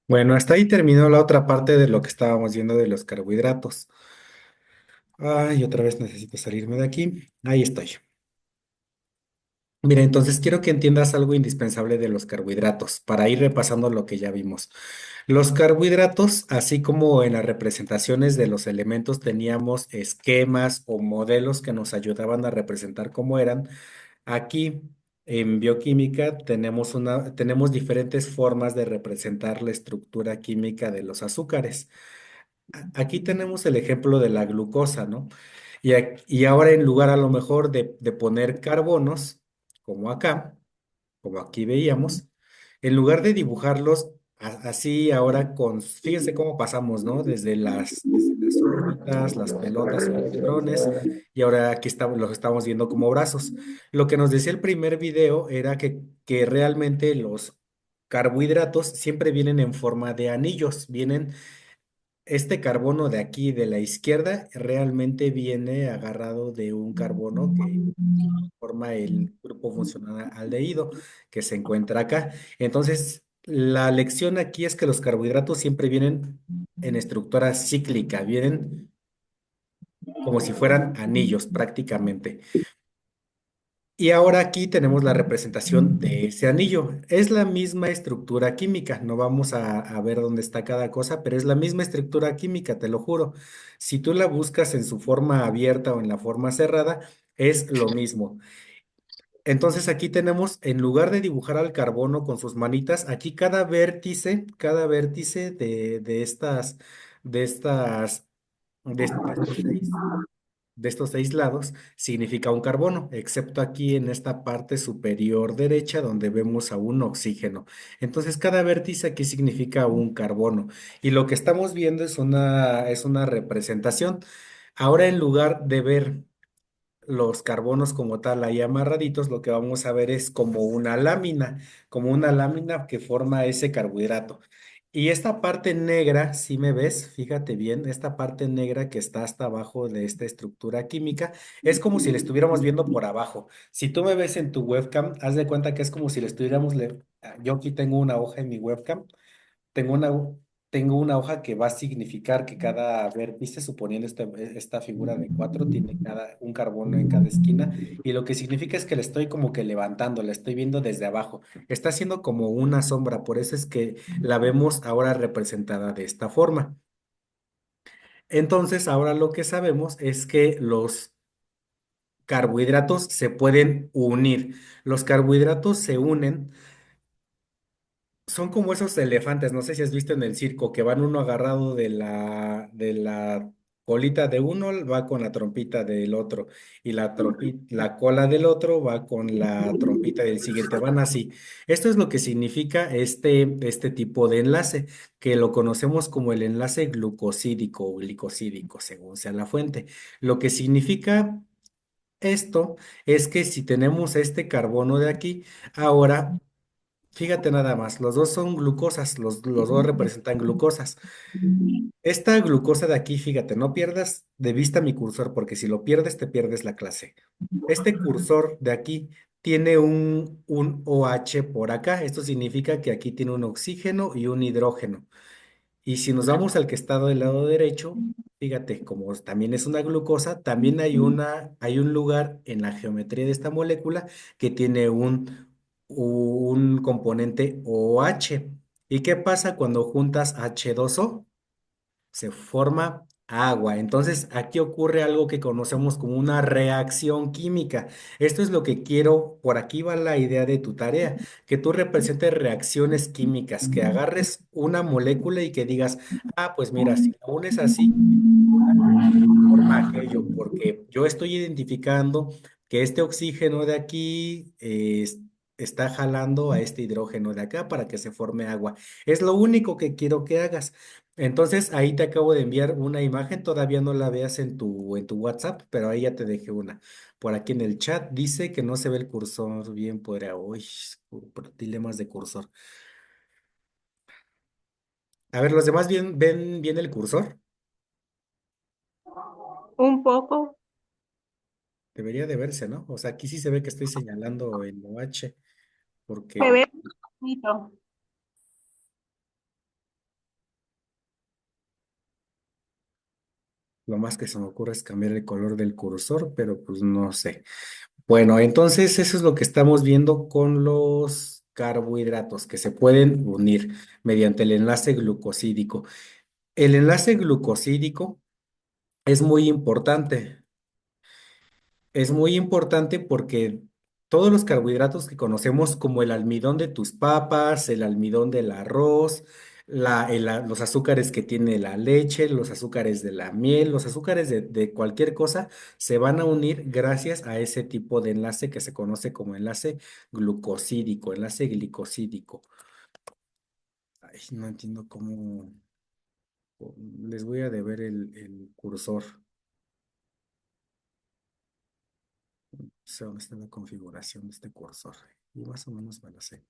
Bueno, hasta ahí terminó la otra parte de lo que estábamos viendo de los carbohidratos. Ay, otra vez necesito salirme de aquí. Ahí estoy. Mira, entonces quiero que entiendas algo indispensable de los carbohidratos para ir repasando lo que ya vimos. Los carbohidratos, así como en las representaciones de los elementos teníamos esquemas o modelos que nos ayudaban a representar cómo eran, aquí en bioquímica tenemos diferentes formas de representar la estructura química de los azúcares. Aquí tenemos el ejemplo de la glucosa, ¿no? Y ahora en lugar a lo mejor de poner carbonos, como acá, como aquí veíamos, en lugar de dibujarlos así ahora fíjense cómo pasamos, ¿no? Desde las órbitas, las pelotas o electrones, y ahora aquí los estamos viendo como brazos. Lo que nos decía el primer video era que realmente los carbohidratos siempre vienen en forma de anillos, este carbono de aquí de la izquierda realmente viene agarrado de un carbono que forma el grupo funcional aldehído que se encuentra acá. Entonces, la lección aquí es que los carbohidratos siempre vienen en estructura cíclica, vienen como si fueran anillos prácticamente. Y ahora aquí tenemos la representación de ese anillo. Es la misma estructura química. No vamos a ver dónde está cada cosa, pero es la misma estructura química, te lo juro. Si tú la buscas en su forma abierta o en la forma cerrada, es lo mismo. Entonces aquí tenemos, en lugar de dibujar al carbono con sus manitas, aquí cada vértice de estas, de estos seis lados significa un carbono, excepto aquí en esta parte superior derecha donde vemos a un oxígeno. Entonces, cada vértice aquí significa un carbono. Y lo que estamos viendo es una representación. Ahora, en lugar de ver los carbonos como tal ahí amarraditos, lo que vamos a ver es como una lámina que forma ese carbohidrato. Y esta parte negra, si me ves, fíjate bien, esta parte negra que está hasta abajo de esta estructura química, es como si la estuviéramos viendo por abajo. Si tú me ves en tu webcam, haz de cuenta que es como si le estuviéramos, yo aquí tengo una hoja en mi webcam. Tengo una, tengo una hoja que va a significar que cada vértice, suponiendo esta figura de cuatro, tiene un carbono en cada esquina. Y lo que significa es que le estoy como que levantando, la estoy viendo desde abajo. Está haciendo como una sombra, por eso es que la vemos ahora representada de esta forma. Entonces, ahora lo que sabemos es que los carbohidratos se pueden unir. Los carbohidratos se unen. Son como esos elefantes, no sé si has visto en el circo, que van uno agarrado de la colita de uno, va con la trompita del otro, y la cola del otro va con la trompita del siguiente, van así. Esto es lo que significa este tipo de enlace, que lo conocemos como el enlace glucosídico o glicosídico, según sea la fuente. Lo que significa esto es que si tenemos este carbono de aquí, ahora fíjate nada más, los dos son glucosas, los dos representan glucosas. Esta glucosa de aquí, fíjate, no pierdas de vista mi cursor, porque si lo pierdes, te pierdes la clase. Este cursor de aquí tiene un OH por acá. Esto significa que aquí tiene un oxígeno y un hidrógeno. Y si nos vamos al que está del lado derecho, fíjate, como también es una glucosa, también hay un lugar en la geometría de esta molécula que tiene un componente OH. ¿Y qué pasa cuando juntas H2O? Se forma agua. Entonces, aquí ocurre algo que conocemos como una reacción química. Esto es lo que quiero, por aquí va la idea de tu tarea, que tú representes reacciones químicas, que agarres una molécula y que digas, ah, pues mira, si la unes así, forma aquello, porque yo estoy identificando que este oxígeno de aquí está jalando a este hidrógeno de acá para que se forme agua. Es lo único que quiero que hagas. Entonces, ahí te acabo de enviar una imagen, todavía no la veas en tu WhatsApp, pero ahí ya te dejé una. Por aquí en el chat dice que no se ve el cursor bien, podría, uy, por dilemas de cursor. A ver, ¿los demás ven bien el cursor? Un poco. Debería de verse, ¿no? O sea, aquí sí se ve que estoy señalando el OH, Se porque ve bonito. lo más que se me ocurre es cambiar el color del cursor, pero pues no sé. Bueno, entonces eso es lo que estamos viendo con los carbohidratos que se pueden unir mediante el enlace glucosídico. El enlace glucosídico es muy importante. Es muy importante porque todos los carbohidratos que conocemos, como el almidón de tus papas, el almidón del arroz, los azúcares que tiene la leche, los azúcares de la miel, los azúcares de cualquier cosa, se van a unir gracias a ese tipo de enlace que se conoce como enlace glucosídico, enlace glicosídico. Ay, no entiendo cómo. Les voy a deber el cursor. Sé dónde está la configuración de este cursor. Y más o menos me la sé.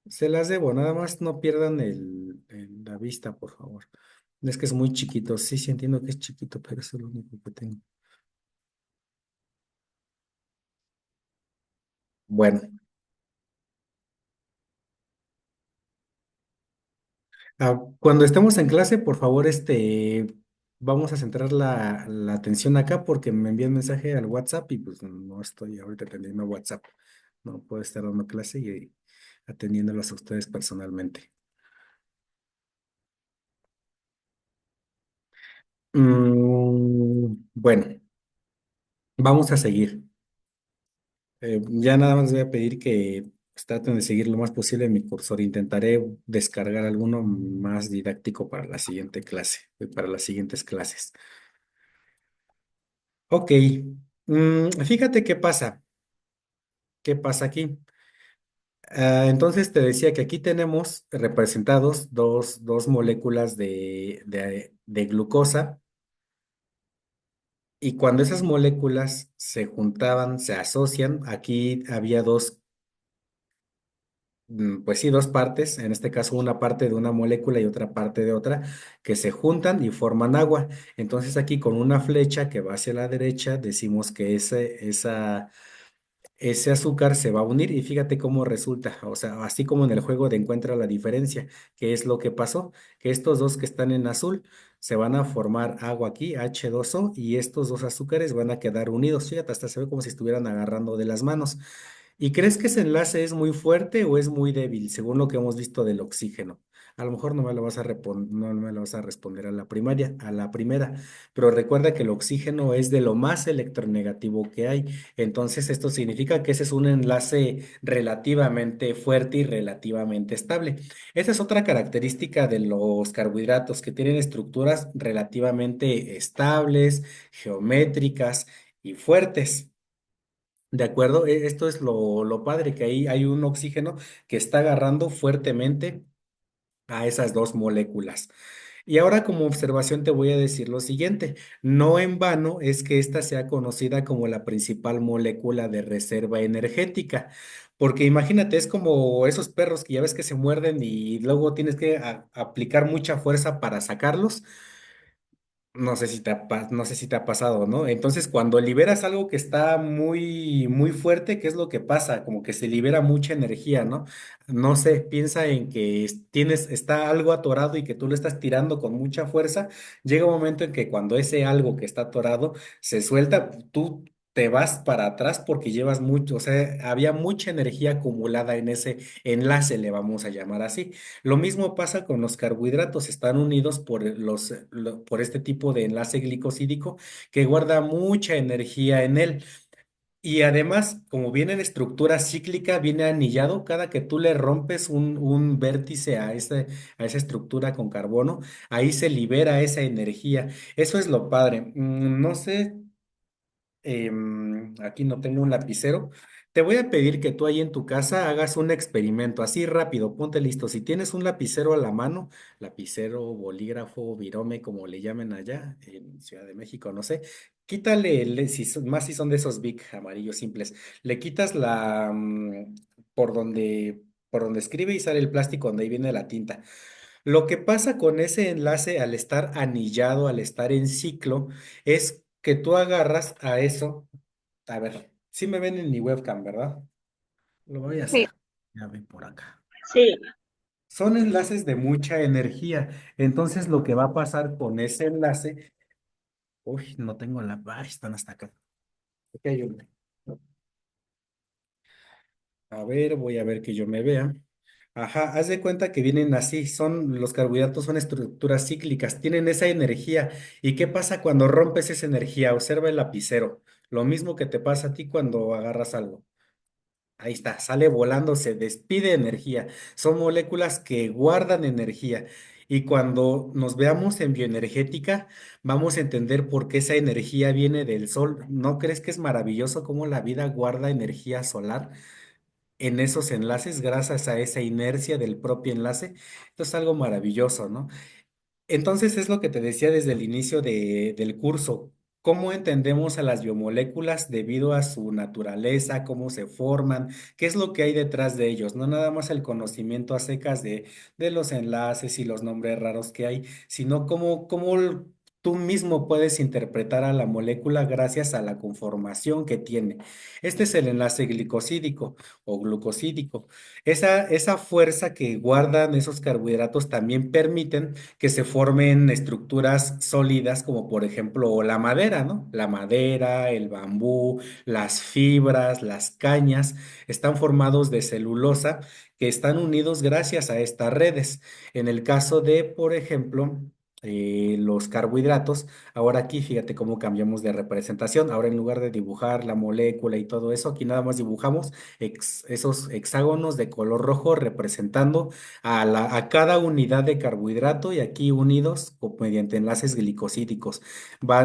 Se las debo, nada más no pierdan la vista, por favor. Es que es muy chiquito. Sí, sí entiendo que es chiquito, pero es lo único que tengo. Bueno, cuando estemos en clase, por favor, vamos a centrar la atención acá porque me envían mensaje al WhatsApp y pues no estoy ahorita atendiendo WhatsApp. No puedo estar dando clase y atendiéndolos a ustedes personalmente. Bueno, vamos a seguir. Ya nada más voy a pedir que pues, traten de seguir lo más posible mi cursor. Intentaré descargar alguno más didáctico para la siguiente clase, para las siguientes clases. Ok, fíjate qué pasa. ¿Qué pasa aquí? Entonces te decía que aquí tenemos representados dos moléculas de glucosa y cuando esas moléculas se juntaban, se asocian, aquí había pues sí, dos partes, en este caso una parte de una molécula y otra parte de otra, que se juntan y forman agua. Entonces aquí con una flecha que va hacia la derecha, decimos que ese azúcar se va a unir y fíjate cómo resulta, o sea, así como en el juego de encuentra la diferencia, que es lo que pasó, que estos dos que están en azul se van a formar agua aquí, H2O, y estos dos azúcares van a quedar unidos. Fíjate, hasta se ve como si estuvieran agarrando de las manos. ¿Y crees que ese enlace es muy fuerte o es muy débil, según lo que hemos visto del oxígeno? A lo mejor no me lo vas a responder a la primera, pero recuerda que el oxígeno es de lo más electronegativo que hay. Entonces, esto significa que ese es un enlace relativamente fuerte y relativamente estable. Esa es otra característica de los carbohidratos, que tienen estructuras relativamente estables, geométricas y fuertes. ¿De acuerdo? Esto es lo padre, que ahí hay un oxígeno que está agarrando fuertemente a esas dos moléculas. Y ahora como observación te voy a decir lo siguiente, no en vano es que esta sea conocida como la principal molécula de reserva energética, porque imagínate, es como esos perros que ya ves que se muerden y luego tienes que aplicar mucha fuerza para sacarlos. No sé si te ha pasado, ¿no? Entonces, cuando liberas algo que está muy, muy fuerte, ¿qué es lo que pasa? Como que se libera mucha energía, ¿no? No sé, piensa en que está algo atorado y que tú lo estás tirando con mucha fuerza. Llega un momento en que cuando ese algo que está atorado se suelta, tú te vas para atrás porque llevas mucho, o sea, había mucha energía acumulada en ese enlace, le vamos a llamar así. Lo mismo pasa con los carbohidratos, están unidos por este tipo de enlace glicosídico que guarda mucha energía en él. Y además, como viene en estructura cíclica, viene anillado, cada que tú le rompes un vértice a esa estructura con carbono, ahí se libera esa energía. Eso es lo padre. No sé, aquí no tengo un lapicero. Te voy a pedir que tú ahí en tu casa hagas un experimento, así rápido, ponte listo. Si tienes un lapicero a la mano, lapicero, bolígrafo, virome, como le llamen allá en Ciudad de México, no sé, quítale, más si son de esos big amarillos simples, le quitas por donde escribe y sale el plástico donde ahí viene la tinta. Lo que pasa con ese enlace al estar anillado, al estar en ciclo, es que tú agarras a eso. A ver, sí me ven en mi webcam, ¿verdad? Lo voy a Sí, hacer. Ya ven por acá. Sí, Son enlaces de mucha energía. Entonces, lo que va a pasar con ese enlace. Uy, no tengo la. Ay, están hasta acá. Aquí hay uno. A ver, voy a ver que yo me vea. Ajá, haz de cuenta que vienen así, los carbohidratos son estructuras cíclicas, tienen esa energía. ¿Y qué pasa cuando rompes esa energía? Observa el lapicero. Lo mismo que te pasa a ti cuando agarras algo. Ahí está, sale volando, se despide energía. Son moléculas que guardan energía. Y cuando nos veamos en bioenergética, vamos a entender por qué esa energía viene del sol. ¿No crees que es maravilloso cómo la vida guarda energía solar en esos enlaces gracias a esa inercia del propio enlace? Esto es algo maravilloso, ¿no? Entonces es lo que te decía desde el inicio del curso. ¿Cómo entendemos a las biomoléculas debido a su naturaleza, cómo se forman, qué es lo que hay detrás de ellos? No nada más el conocimiento a secas de los enlaces y los nombres raros que hay, sino cómo tú mismo puedes interpretar a la molécula gracias a la conformación que tiene. Este es el enlace glicosídico o glucosídico. Esa fuerza que guardan esos carbohidratos también permiten que se formen estructuras sólidas como por ejemplo la madera, ¿no? La madera, el bambú, las fibras, las cañas están formados de celulosa que están unidos gracias a estas redes. En el caso de, por ejemplo, los carbohidratos, ahora aquí fíjate cómo cambiamos de representación. Ahora en lugar de dibujar la molécula y todo eso, aquí nada más dibujamos esos hexágonos de color rojo representando a cada unidad de carbohidrato y aquí unidos mediante enlaces glicosídicos.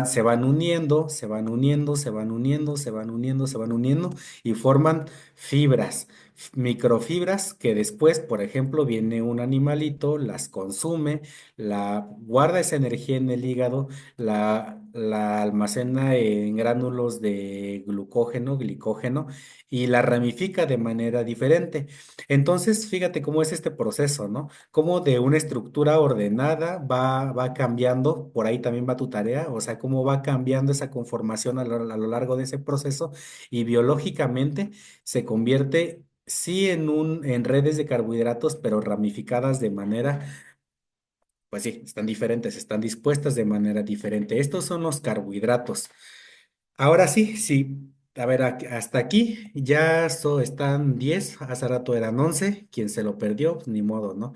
Se van uniendo, se van uniendo, se van uniendo, se van uniendo, se van uniendo y forman fibras, microfibras que después, por ejemplo, viene un animalito, las consume, guarda esa energía en el hígado, la almacena en gránulos de glucógeno, glicógeno y la ramifica de manera diferente. Entonces, fíjate cómo es este proceso, ¿no? Cómo de una estructura ordenada va cambiando, por ahí también va tu tarea, o sea, cómo va cambiando esa conformación a lo largo de ese proceso y biológicamente se convierte, sí, en redes de carbohidratos, pero ramificadas de manera, pues sí, están diferentes, están dispuestas de manera diferente. Estos son los carbohidratos. Ahora sí, sí. A ver, hasta aquí ya están 10, hace rato eran 11, quien se lo perdió, pues ni modo, ¿no?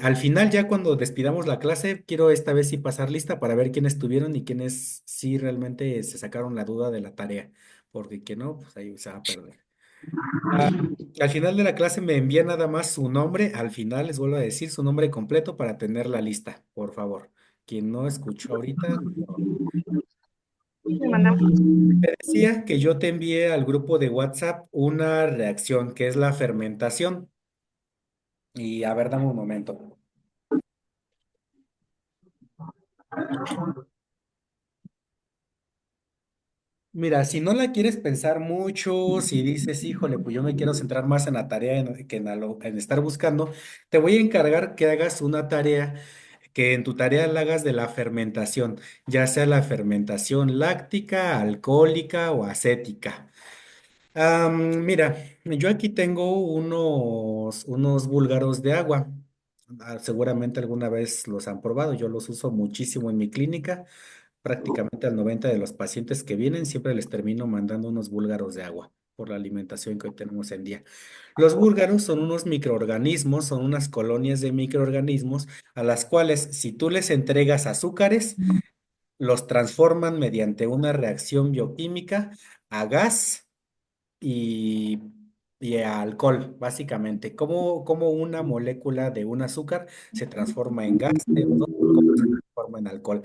Al final, ya cuando despidamos la clase, quiero esta vez sí pasar lista para ver quiénes estuvieron y quiénes sí realmente se sacaron la duda de la tarea, porque que no, pues ahí se va a perder. Ah, al final de la clase me envía nada más su nombre, al final les vuelvo a decir su nombre completo para tener la lista, por favor. Quien no escuchó ahorita, ni modo. le mandamos. Te decía que yo te envié al grupo de WhatsApp una reacción que es la fermentación. Y a ver, dame un momento. Mira, si no la quieres pensar mucho, si dices, híjole, pues yo me quiero centrar más en la tarea que en estar buscando, te voy a encargar que hagas una tarea que en tu tarea la hagas de la fermentación, ya sea la fermentación láctica, alcohólica o acética. Mira, yo aquí tengo unos búlgaros de agua. Seguramente alguna vez los han probado. Yo los uso muchísimo en mi clínica. Prácticamente al 90 de los pacientes que vienen siempre les termino mandando unos búlgaros de agua por la alimentación que hoy tenemos en día. Los búlgaros son unos microorganismos, son unas colonias de microorganismos a las cuales si tú les entregas azúcares, los transforman mediante una reacción bioquímica a gas y, y a alcohol, básicamente. Como una molécula de un azúcar se transforma en gas, CO2, cómo se transforma en alcohol.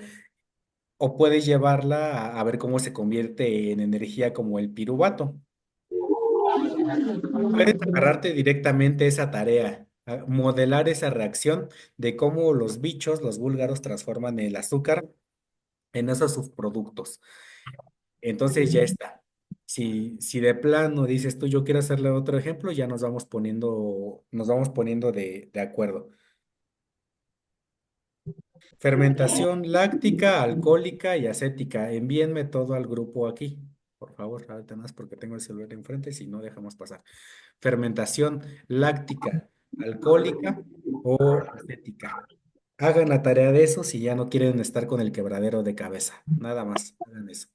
O puedes llevarla a ver cómo se convierte en energía como el piruvato. Puedes agarrarte directamente esa tarea, modelar esa reacción de cómo los bichos, los búlgaros, transforman el azúcar en esos subproductos. Entonces ya está. Si de plano dices tú, yo quiero hacerle otro ejemplo, ya nos vamos poniendo de acuerdo. Fermentación láctica, alcohólica y acética. Envíenme todo al grupo aquí. Por favor, ahorita más porque tengo el celular enfrente, si no dejamos pasar. Fermentación láctica, alcohólica o acética. Hagan la tarea de eso si ya no quieren estar con el quebradero de cabeza. Nada más, hagan eso.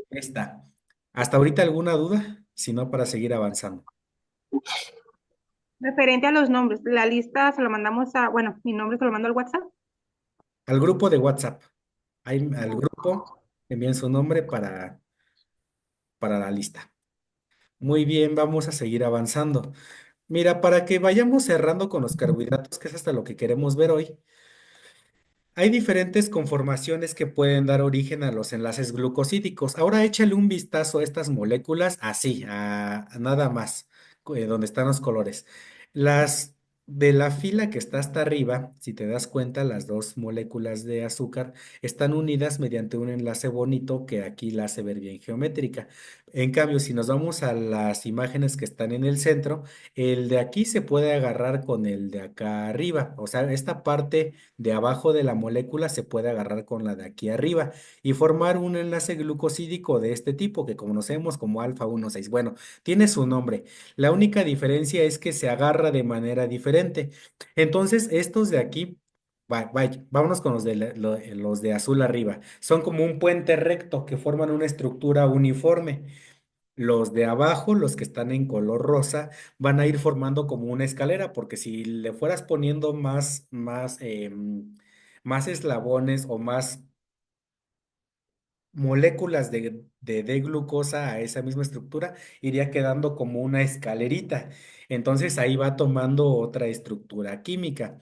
Está. ¿Hasta ahorita alguna duda? Si no, para seguir avanzando. Referente a los nombres, la lista se lo mandamos a, bueno, mi nombre se lo mando al WhatsApp. Al grupo de WhatsApp. Al grupo envíen su nombre para la lista. Muy bien, vamos a seguir avanzando. Mira, para que vayamos cerrando con los carbohidratos, que es hasta lo que queremos ver hoy, hay diferentes conformaciones que pueden dar origen a los enlaces glucosídicos. Ahora échale un vistazo a estas moléculas, así, a nada más, donde están los colores. Las de la fila que está hasta arriba, si te das cuenta, las dos moléculas de azúcar están unidas mediante un enlace bonito que aquí la hace ver bien geométrica. En cambio, si nos vamos a las imágenes que están en el centro, el de aquí se puede agarrar con el de acá arriba. O sea, esta parte de abajo de la molécula se puede agarrar con la de aquí arriba y formar un enlace glucosídico de este tipo que conocemos como alfa 1,6. Bueno, tiene su nombre. La única diferencia es que se agarra de manera diferente. Entonces, estos de aquí, vámonos con los de azul arriba. Son como un puente recto que forman una estructura uniforme. Los de abajo, los que están en color rosa, van a ir formando como una escalera, porque si le fueras poniendo más eslabones o más moléculas de D-glucosa a esa misma estructura, iría quedando como una escalerita. Entonces ahí va tomando otra estructura química.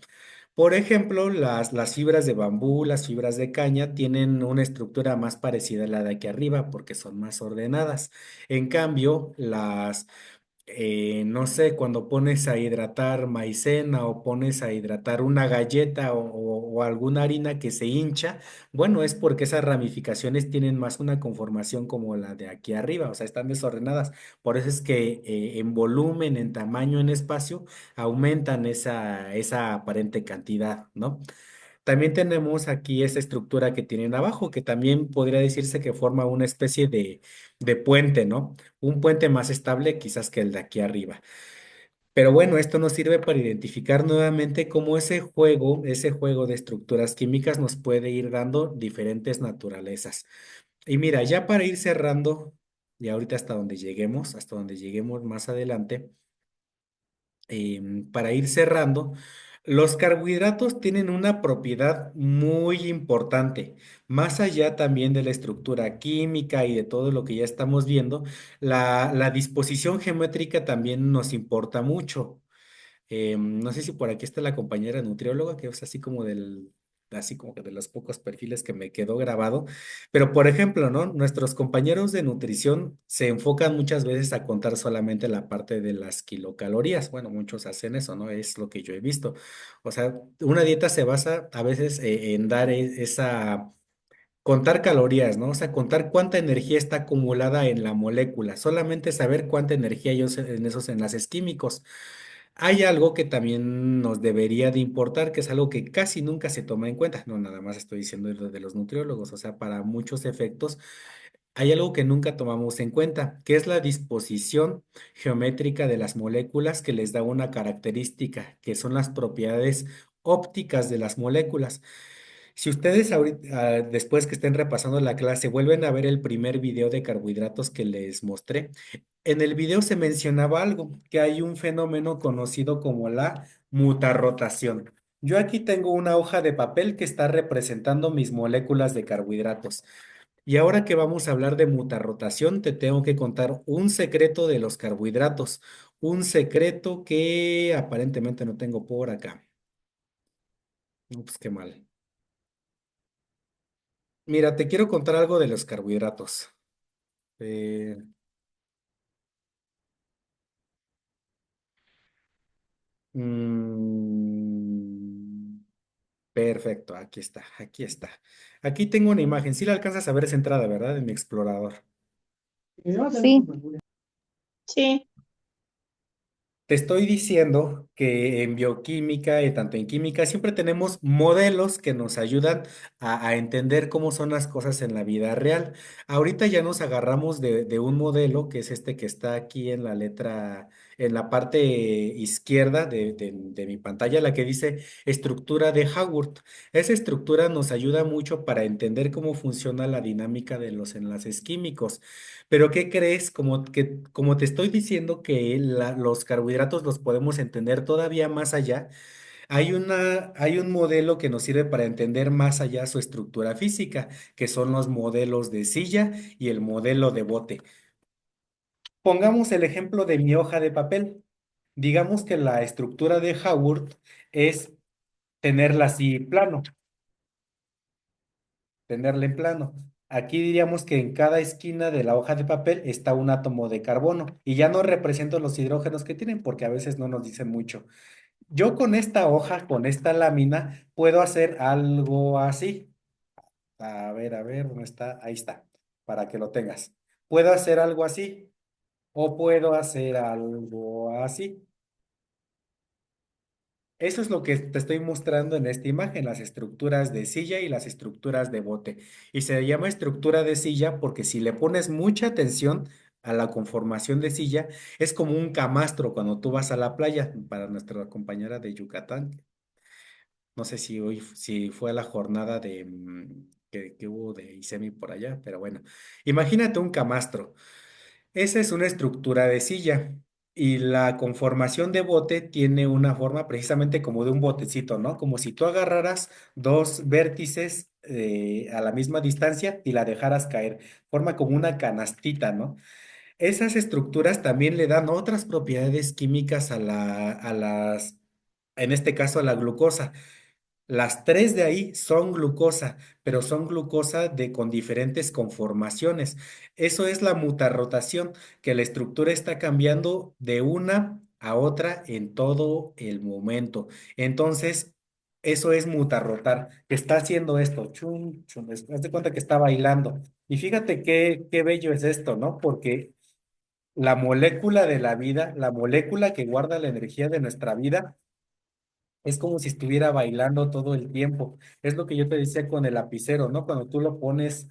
Por ejemplo, las fibras de bambú, las fibras de caña tienen una estructura más parecida a la de aquí arriba porque son más ordenadas. En cambio, no sé, cuando pones a hidratar maicena o pones a hidratar una galleta o alguna harina que se hincha, bueno, es porque esas ramificaciones tienen más una conformación como la de aquí arriba, o sea, están desordenadas. Por eso es que en volumen, en tamaño, en espacio, aumentan esa aparente cantidad, ¿no? También tenemos aquí esta estructura que tienen abajo, que también podría decirse que forma una especie de puente, ¿no? Un puente más estable quizás que el de aquí arriba. Pero bueno, esto nos sirve para identificar nuevamente cómo ese juego de estructuras químicas nos puede ir dando diferentes naturalezas. Y mira, ya para ir cerrando, y ahorita hasta donde lleguemos más adelante, para ir cerrando, los carbohidratos tienen una propiedad muy importante. Más allá también de la estructura química y de todo lo que ya estamos viendo, la disposición geométrica también nos importa mucho. No sé si por aquí está la compañera nutrióloga, que es así como que de los pocos perfiles que me quedó grabado. Pero por ejemplo, ¿no? Nuestros compañeros de nutrición se enfocan muchas veces a contar solamente la parte de las kilocalorías. Bueno, muchos hacen eso, ¿no? Es lo que yo he visto. O sea, una dieta se basa a veces en dar contar calorías, ¿no? O sea, contar cuánta energía está acumulada en la molécula, solamente saber cuánta energía hay en esos enlaces químicos. Hay algo que también nos debería de importar, que es algo que casi nunca se toma en cuenta. No, nada más estoy diciendo lo de los nutriólogos, o sea, para muchos efectos hay algo que nunca tomamos en cuenta, que es la disposición geométrica de las moléculas que les da una característica, que son las propiedades ópticas de las moléculas. Si ustedes ahorita, después que estén repasando la clase, vuelven a ver el primer video de carbohidratos que les mostré, en el video se mencionaba algo, que hay un fenómeno conocido como la mutarrotación. Yo aquí tengo una hoja de papel que está representando mis moléculas de carbohidratos. Y ahora que vamos a hablar de mutarrotación, te tengo que contar un secreto de los carbohidratos, un secreto que aparentemente no tengo por acá. Ups, qué mal. Mira, te quiero contar algo de los carbohidratos. Eh, mm, perfecto, aquí está, aquí está. Aquí tengo una imagen. Sí la alcanzas a ver esa entrada, ¿verdad? En mi explorador. Sí. Sí. Te estoy diciendo que en bioquímica y tanto en química siempre tenemos modelos que nos ayudan a entender cómo son las cosas en la vida real. Ahorita ya nos agarramos de un modelo que es este que está aquí en la letra, en la parte izquierda de mi pantalla, la que dice estructura de Haworth. Esa estructura nos ayuda mucho para entender cómo funciona la dinámica de los enlaces químicos. Pero ¿qué crees? Como te estoy diciendo que los carbohidratos los podemos entender todavía más allá, hay un modelo que nos sirve para entender más allá su estructura física, que son los modelos de silla y el modelo de bote. Pongamos el ejemplo de mi hoja de papel. Digamos que la estructura de Haworth es tenerla así plano, tenerla en plano. Aquí diríamos que en cada esquina de la hoja de papel está un átomo de carbono y ya no represento los hidrógenos que tienen porque a veces no nos dicen mucho. Yo con esta hoja, con esta lámina, puedo hacer algo así. A ver, ¿dónde está? Ahí está, para que lo tengas. Puedo hacer algo así o puedo hacer algo así. Eso es lo que te estoy mostrando en esta imagen, las estructuras de silla y las estructuras de bote. Y se llama estructura de silla porque si le pones mucha atención a la conformación de silla, es como un camastro cuando tú vas a la playa, para nuestra compañera de Yucatán. No sé si hoy, si fue la jornada de, que hubo de ISEMI por allá, pero bueno, imagínate un camastro. Esa es una estructura de silla y la conformación de bote tiene una forma precisamente como de un botecito, ¿no? Como si tú agarraras dos vértices a la misma distancia y la dejaras caer. Forma como una canastita, ¿no? Esas estructuras también le dan otras propiedades químicas en este caso a la glucosa. Las tres de ahí son glucosa, pero son glucosa con diferentes conformaciones. Eso es la mutarrotación, que la estructura está cambiando de una a otra en todo el momento. Entonces, eso es mutarrotar, que está haciendo esto. Chum, chum, haz de cuenta que está bailando. Y fíjate qué bello es esto, ¿no? Porque la molécula de la vida, la molécula que guarda la energía de nuestra vida, es como si estuviera bailando todo el tiempo. Es lo que yo te decía con el lapicero, ¿no? Cuando lo pones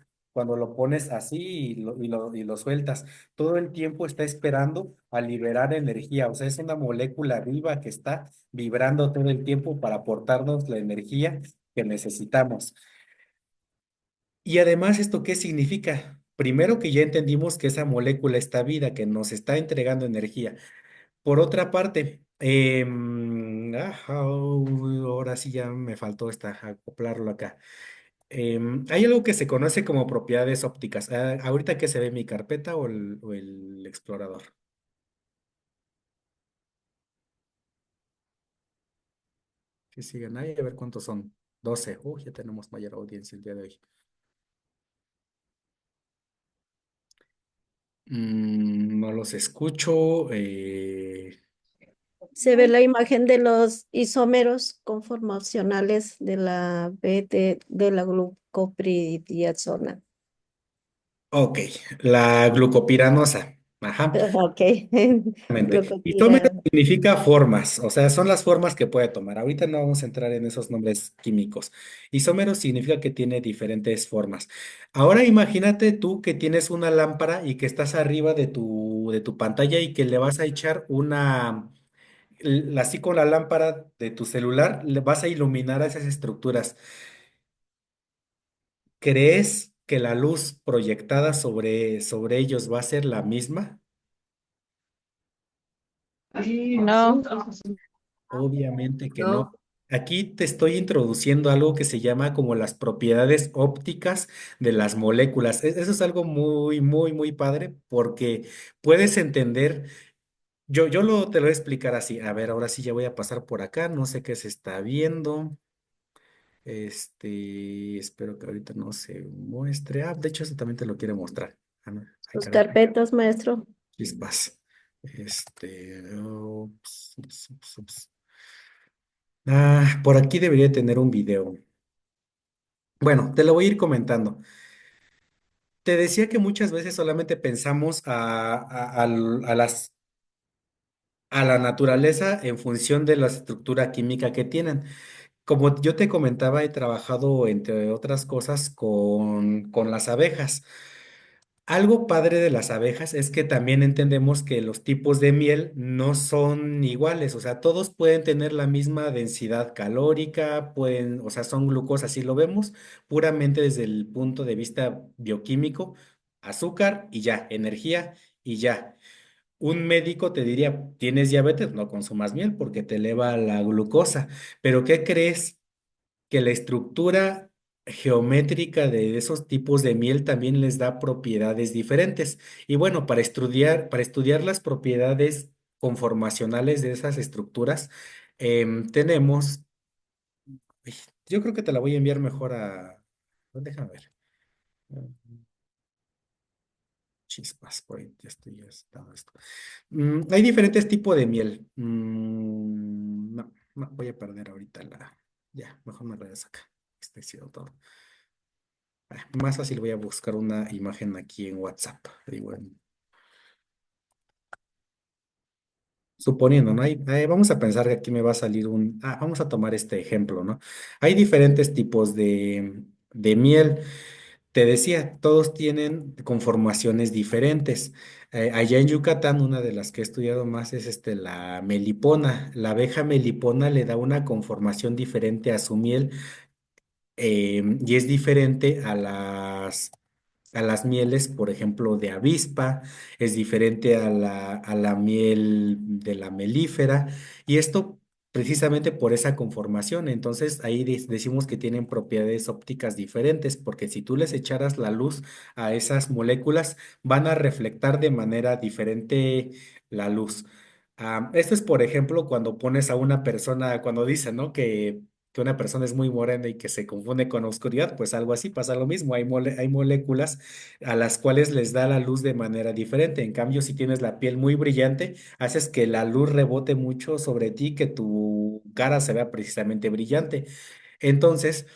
así y lo sueltas, todo el tiempo está esperando a liberar energía. O sea, es una molécula viva que está vibrando todo el tiempo para aportarnos la energía que necesitamos. Y además, ¿esto qué significa? Primero que ya entendimos que esa molécula está vida, que nos está entregando energía. Por otra parte, ahora sí ya me faltó acoplarlo acá. Hay algo que se conoce como propiedades ópticas. Ahorita que se ve mi carpeta o el explorador. Que sigan ahí, a ver cuántos son. 12. Uy, ya tenemos mayor audiencia el día de hoy. No los escucho. Se ve la imagen de los isómeros conformacionales de la de la glucopridiazona. Ok, la glucopiranosa. Ajá. Ok, Exactamente. glucopirano. Significa formas, o sea, son las formas que puede tomar. Ahorita no vamos a entrar en esos nombres químicos. Isómero significa que tiene diferentes formas. Ahora imagínate tú que tienes una lámpara y que estás arriba de tu pantalla y que le vas a echar así con la lámpara de tu celular, le vas a iluminar a esas estructuras. ¿Crees que la luz proyectada sobre ellos va a ser la misma? No, Obviamente que no. ¿no? Aquí te estoy introduciendo algo que se llama como las propiedades ópticas de las moléculas. Eso es algo muy, muy, muy padre porque puedes entender, te lo voy a explicar así. A ver, ahora sí ya voy a pasar por acá, no sé qué se está viendo. Espero que ahorita no se muestre. Ah, de hecho, eso también te lo quiere mostrar. Ah, no. Ay, Sus caray, carpetas, maestro. chispas. Ups. Ah, por aquí debería tener un video. Bueno, te lo voy a ir comentando. Te decía que muchas veces solamente pensamos a la naturaleza en función de la estructura química que tienen. Como yo te comentaba, he trabajado, entre otras cosas, con las abejas. Algo padre de las abejas es que también entendemos que los tipos de miel no son iguales, o sea, todos pueden tener la misma densidad calórica, pueden, o sea, son glucosa, si lo vemos puramente desde el punto de vista bioquímico, azúcar y ya, energía y ya. Un médico te diría, tienes diabetes, no consumas miel porque te eleva la glucosa, pero ¿qué crees? Que la estructura geométrica de esos tipos de miel también les da propiedades diferentes. Y bueno, para estudiar las propiedades conformacionales de esas estructuras, tenemos, ay, yo creo que te la voy a enviar mejor déjame ver. Chispas, por ahí ya está esto. Hay diferentes tipos de miel. No, voy a perder ahorita Ya, mejor me regreso acá. Está sido todo. Más fácil voy a buscar una imagen aquí en WhatsApp. Digo, suponiendo, ¿no? Vamos a pensar que aquí me va a salir vamos a tomar este ejemplo, ¿no? Hay diferentes tipos de miel. Te decía, todos tienen conformaciones diferentes. Allá en Yucatán, una de las que he estudiado más es la melipona. La abeja melipona le da una conformación diferente a su miel y es diferente a las mieles, por ejemplo, de avispa, es diferente a la miel de la melífera, y esto precisamente por esa conformación. Entonces, ahí decimos que tienen propiedades ópticas diferentes, porque si tú les echaras la luz a esas moléculas, van a reflectar de manera diferente la luz. Esto es, por ejemplo, cuando pones a una persona, cuando dicen, ¿no? Que una persona es muy morena y que se confunde con la oscuridad, pues algo así pasa lo mismo. Hay moléculas a las cuales les da la luz de manera diferente. En cambio, si tienes la piel muy brillante, haces que la luz rebote mucho sobre ti, que tu cara se vea precisamente brillante. Entonces,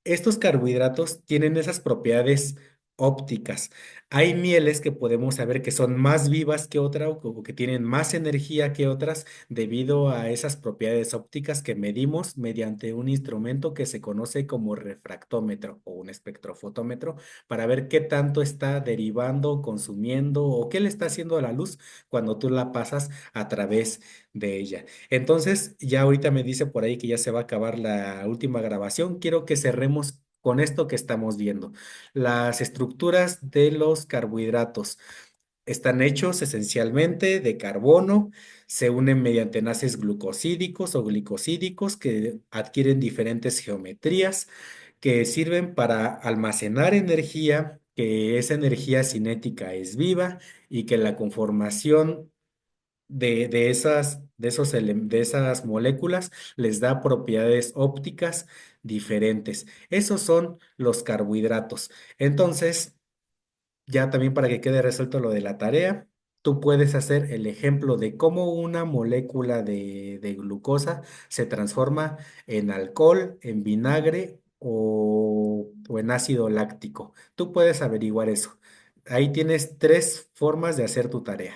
estos carbohidratos tienen esas propiedades ópticas. Hay mieles que podemos saber que son más vivas que otras o que tienen más energía que otras debido a esas propiedades ópticas que medimos mediante un instrumento que se conoce como refractómetro o un espectrofotómetro para ver qué tanto está derivando, consumiendo o qué le está haciendo a la luz cuando tú la pasas a través de ella. Entonces, ya ahorita me dice por ahí que ya se va a acabar la última grabación. Quiero que cerremos con esto que estamos viendo. Las estructuras de los carbohidratos están hechos esencialmente de carbono, se unen mediante enlaces glucosídicos o glicosídicos que adquieren diferentes geometrías que sirven para almacenar energía, que esa energía cinética es viva y que la conformación de esas moléculas les da propiedades ópticas diferentes. Esos son los carbohidratos. Entonces, ya también para que quede resuelto lo de la tarea, tú puedes hacer el ejemplo de cómo una molécula de glucosa se transforma en alcohol, en vinagre o en ácido láctico. Tú puedes averiguar eso. Ahí tienes tres formas de hacer tu tarea.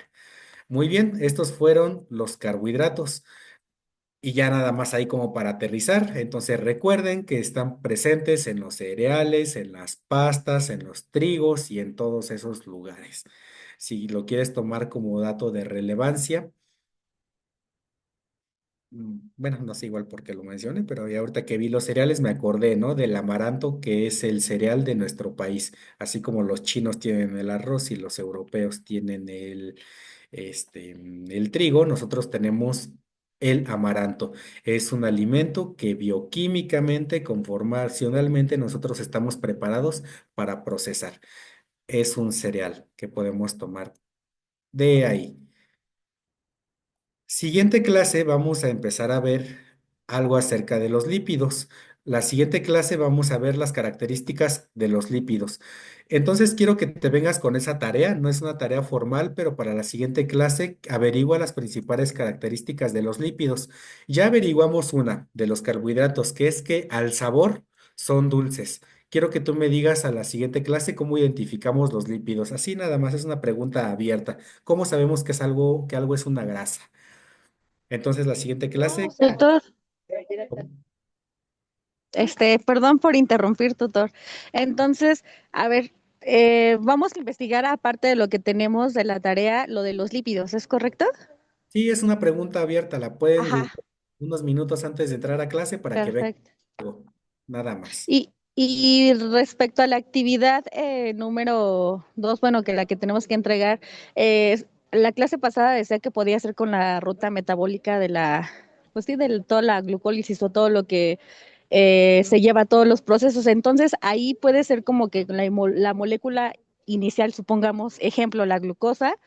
Muy bien, estos fueron los carbohidratos. Y ya nada más ahí como para aterrizar. Entonces recuerden que están presentes en los cereales, en las pastas, en los trigos y en todos esos lugares. Si lo quieres tomar como dato de relevancia, bueno, no sé igual porque lo mencioné, pero ya ahorita que vi los cereales me acordé, ¿no? Del amaranto, que es el cereal de nuestro país. Así como los chinos tienen el arroz y los europeos tienen el trigo, nosotros tenemos el amaranto. Es un alimento que bioquímicamente, conformacionalmente, nosotros estamos preparados para procesar. Es un cereal que podemos tomar de ahí. Siguiente clase vamos a empezar a ver algo acerca de los lípidos. La siguiente clase vamos a ver las características de los lípidos. Entonces quiero que te vengas con esa tarea. No es una tarea formal, pero para la siguiente clase averigua las principales características de los lípidos. Ya averiguamos una de los carbohidratos, que es que al sabor son dulces. Quiero que tú me digas a la siguiente clase cómo identificamos los lípidos. Así nada más es una pregunta abierta. ¿Cómo sabemos que algo es una grasa? Entonces, la siguiente clase, Tutor, ¿cómo? perdón por interrumpir, tutor. Entonces, a ver, vamos a investigar aparte de lo que tenemos de la tarea, lo de los lípidos, ¿es correcto? Sí, es una pregunta abierta, la puedes googlear Ajá, unos minutos antes de entrar a clase para que vean perfecto. algo, nada más. Y respecto a la actividad número 2, bueno, que la que tenemos que entregar, la clase pasada decía que podía ser con la ruta metabólica de la, pues sí, de toda la glucólisis o todo lo que se lleva a todos los procesos. Entonces, ahí puede ser como que la molécula inicial, supongamos, ejemplo, la glucosa,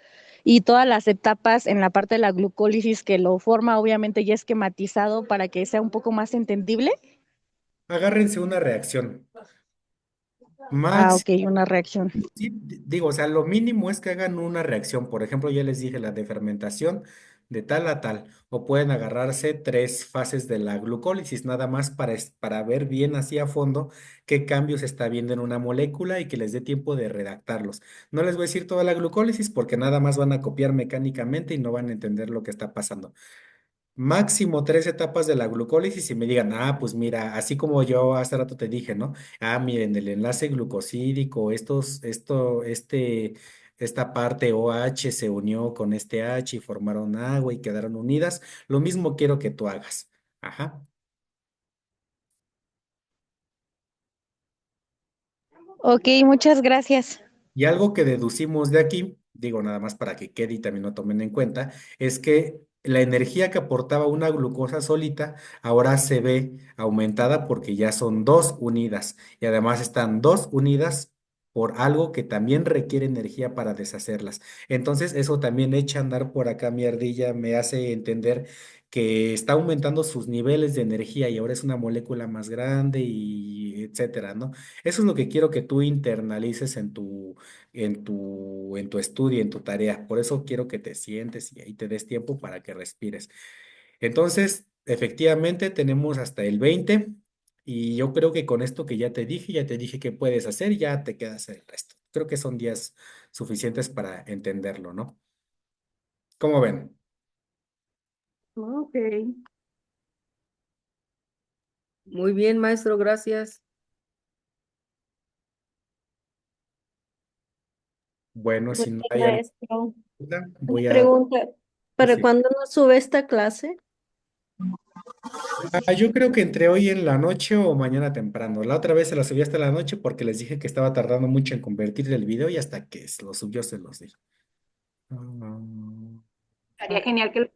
y todas las etapas en la parte de la glucólisis que lo forma, obviamente ya esquematizado para que sea un poco más entendible. Agárrense una reacción. Ah, Max, ok, una reacción. sí, digo, o sea, lo mínimo es que hagan una reacción. Por ejemplo, ya les dije la de fermentación de tal a tal. O pueden agarrarse tres fases de la glucólisis, nada más para ver bien así a fondo qué cambios está viendo en una molécula y que les dé tiempo de redactarlos. No les voy a decir toda la glucólisis porque nada más van a copiar mecánicamente y no van a entender lo que está pasando. Máximo tres etapas de la glucólisis y me digan, ah, pues mira, así como yo hace rato te dije, ¿no? Ah, miren, el enlace glucosídico, esta parte OH se unió con este H y formaron agua y quedaron unidas. Lo mismo quiero que tú hagas. Ajá. Ok, muchas gracias. Y algo que deducimos de aquí, digo nada más para que quede y también lo tomen en cuenta, es que la energía que aportaba una glucosa solita ahora se ve aumentada porque ya son dos unidas y además están dos unidas por algo que también requiere energía para deshacerlas. Entonces eso también echa a andar por acá mi ardilla, me hace entender que está aumentando sus niveles de energía y ahora es una molécula más grande y etcétera, ¿no? Eso es lo que quiero que tú internalices en tu estudio, en tu tarea. Por eso quiero que te sientes y ahí te des tiempo para que respires. Entonces, efectivamente, tenemos hasta el 20 y yo creo que con esto que ya te dije qué puedes hacer, ya te quedas el resto. Creo que son días suficientes para entenderlo, ¿no? ¿Cómo ven? Ok. Muy bien, maestro, gracias. Bueno, Muy si no bien, hay alguna maestro. duda, Una voy a pregunta, ¿para decir. cuándo nos sube esta clase? Yo creo que entre hoy en la noche o mañana temprano. La otra vez se la subí hasta la noche porque les dije que estaba tardando mucho en convertir el video y hasta que lo subió se los dije. Ah, Sería genial que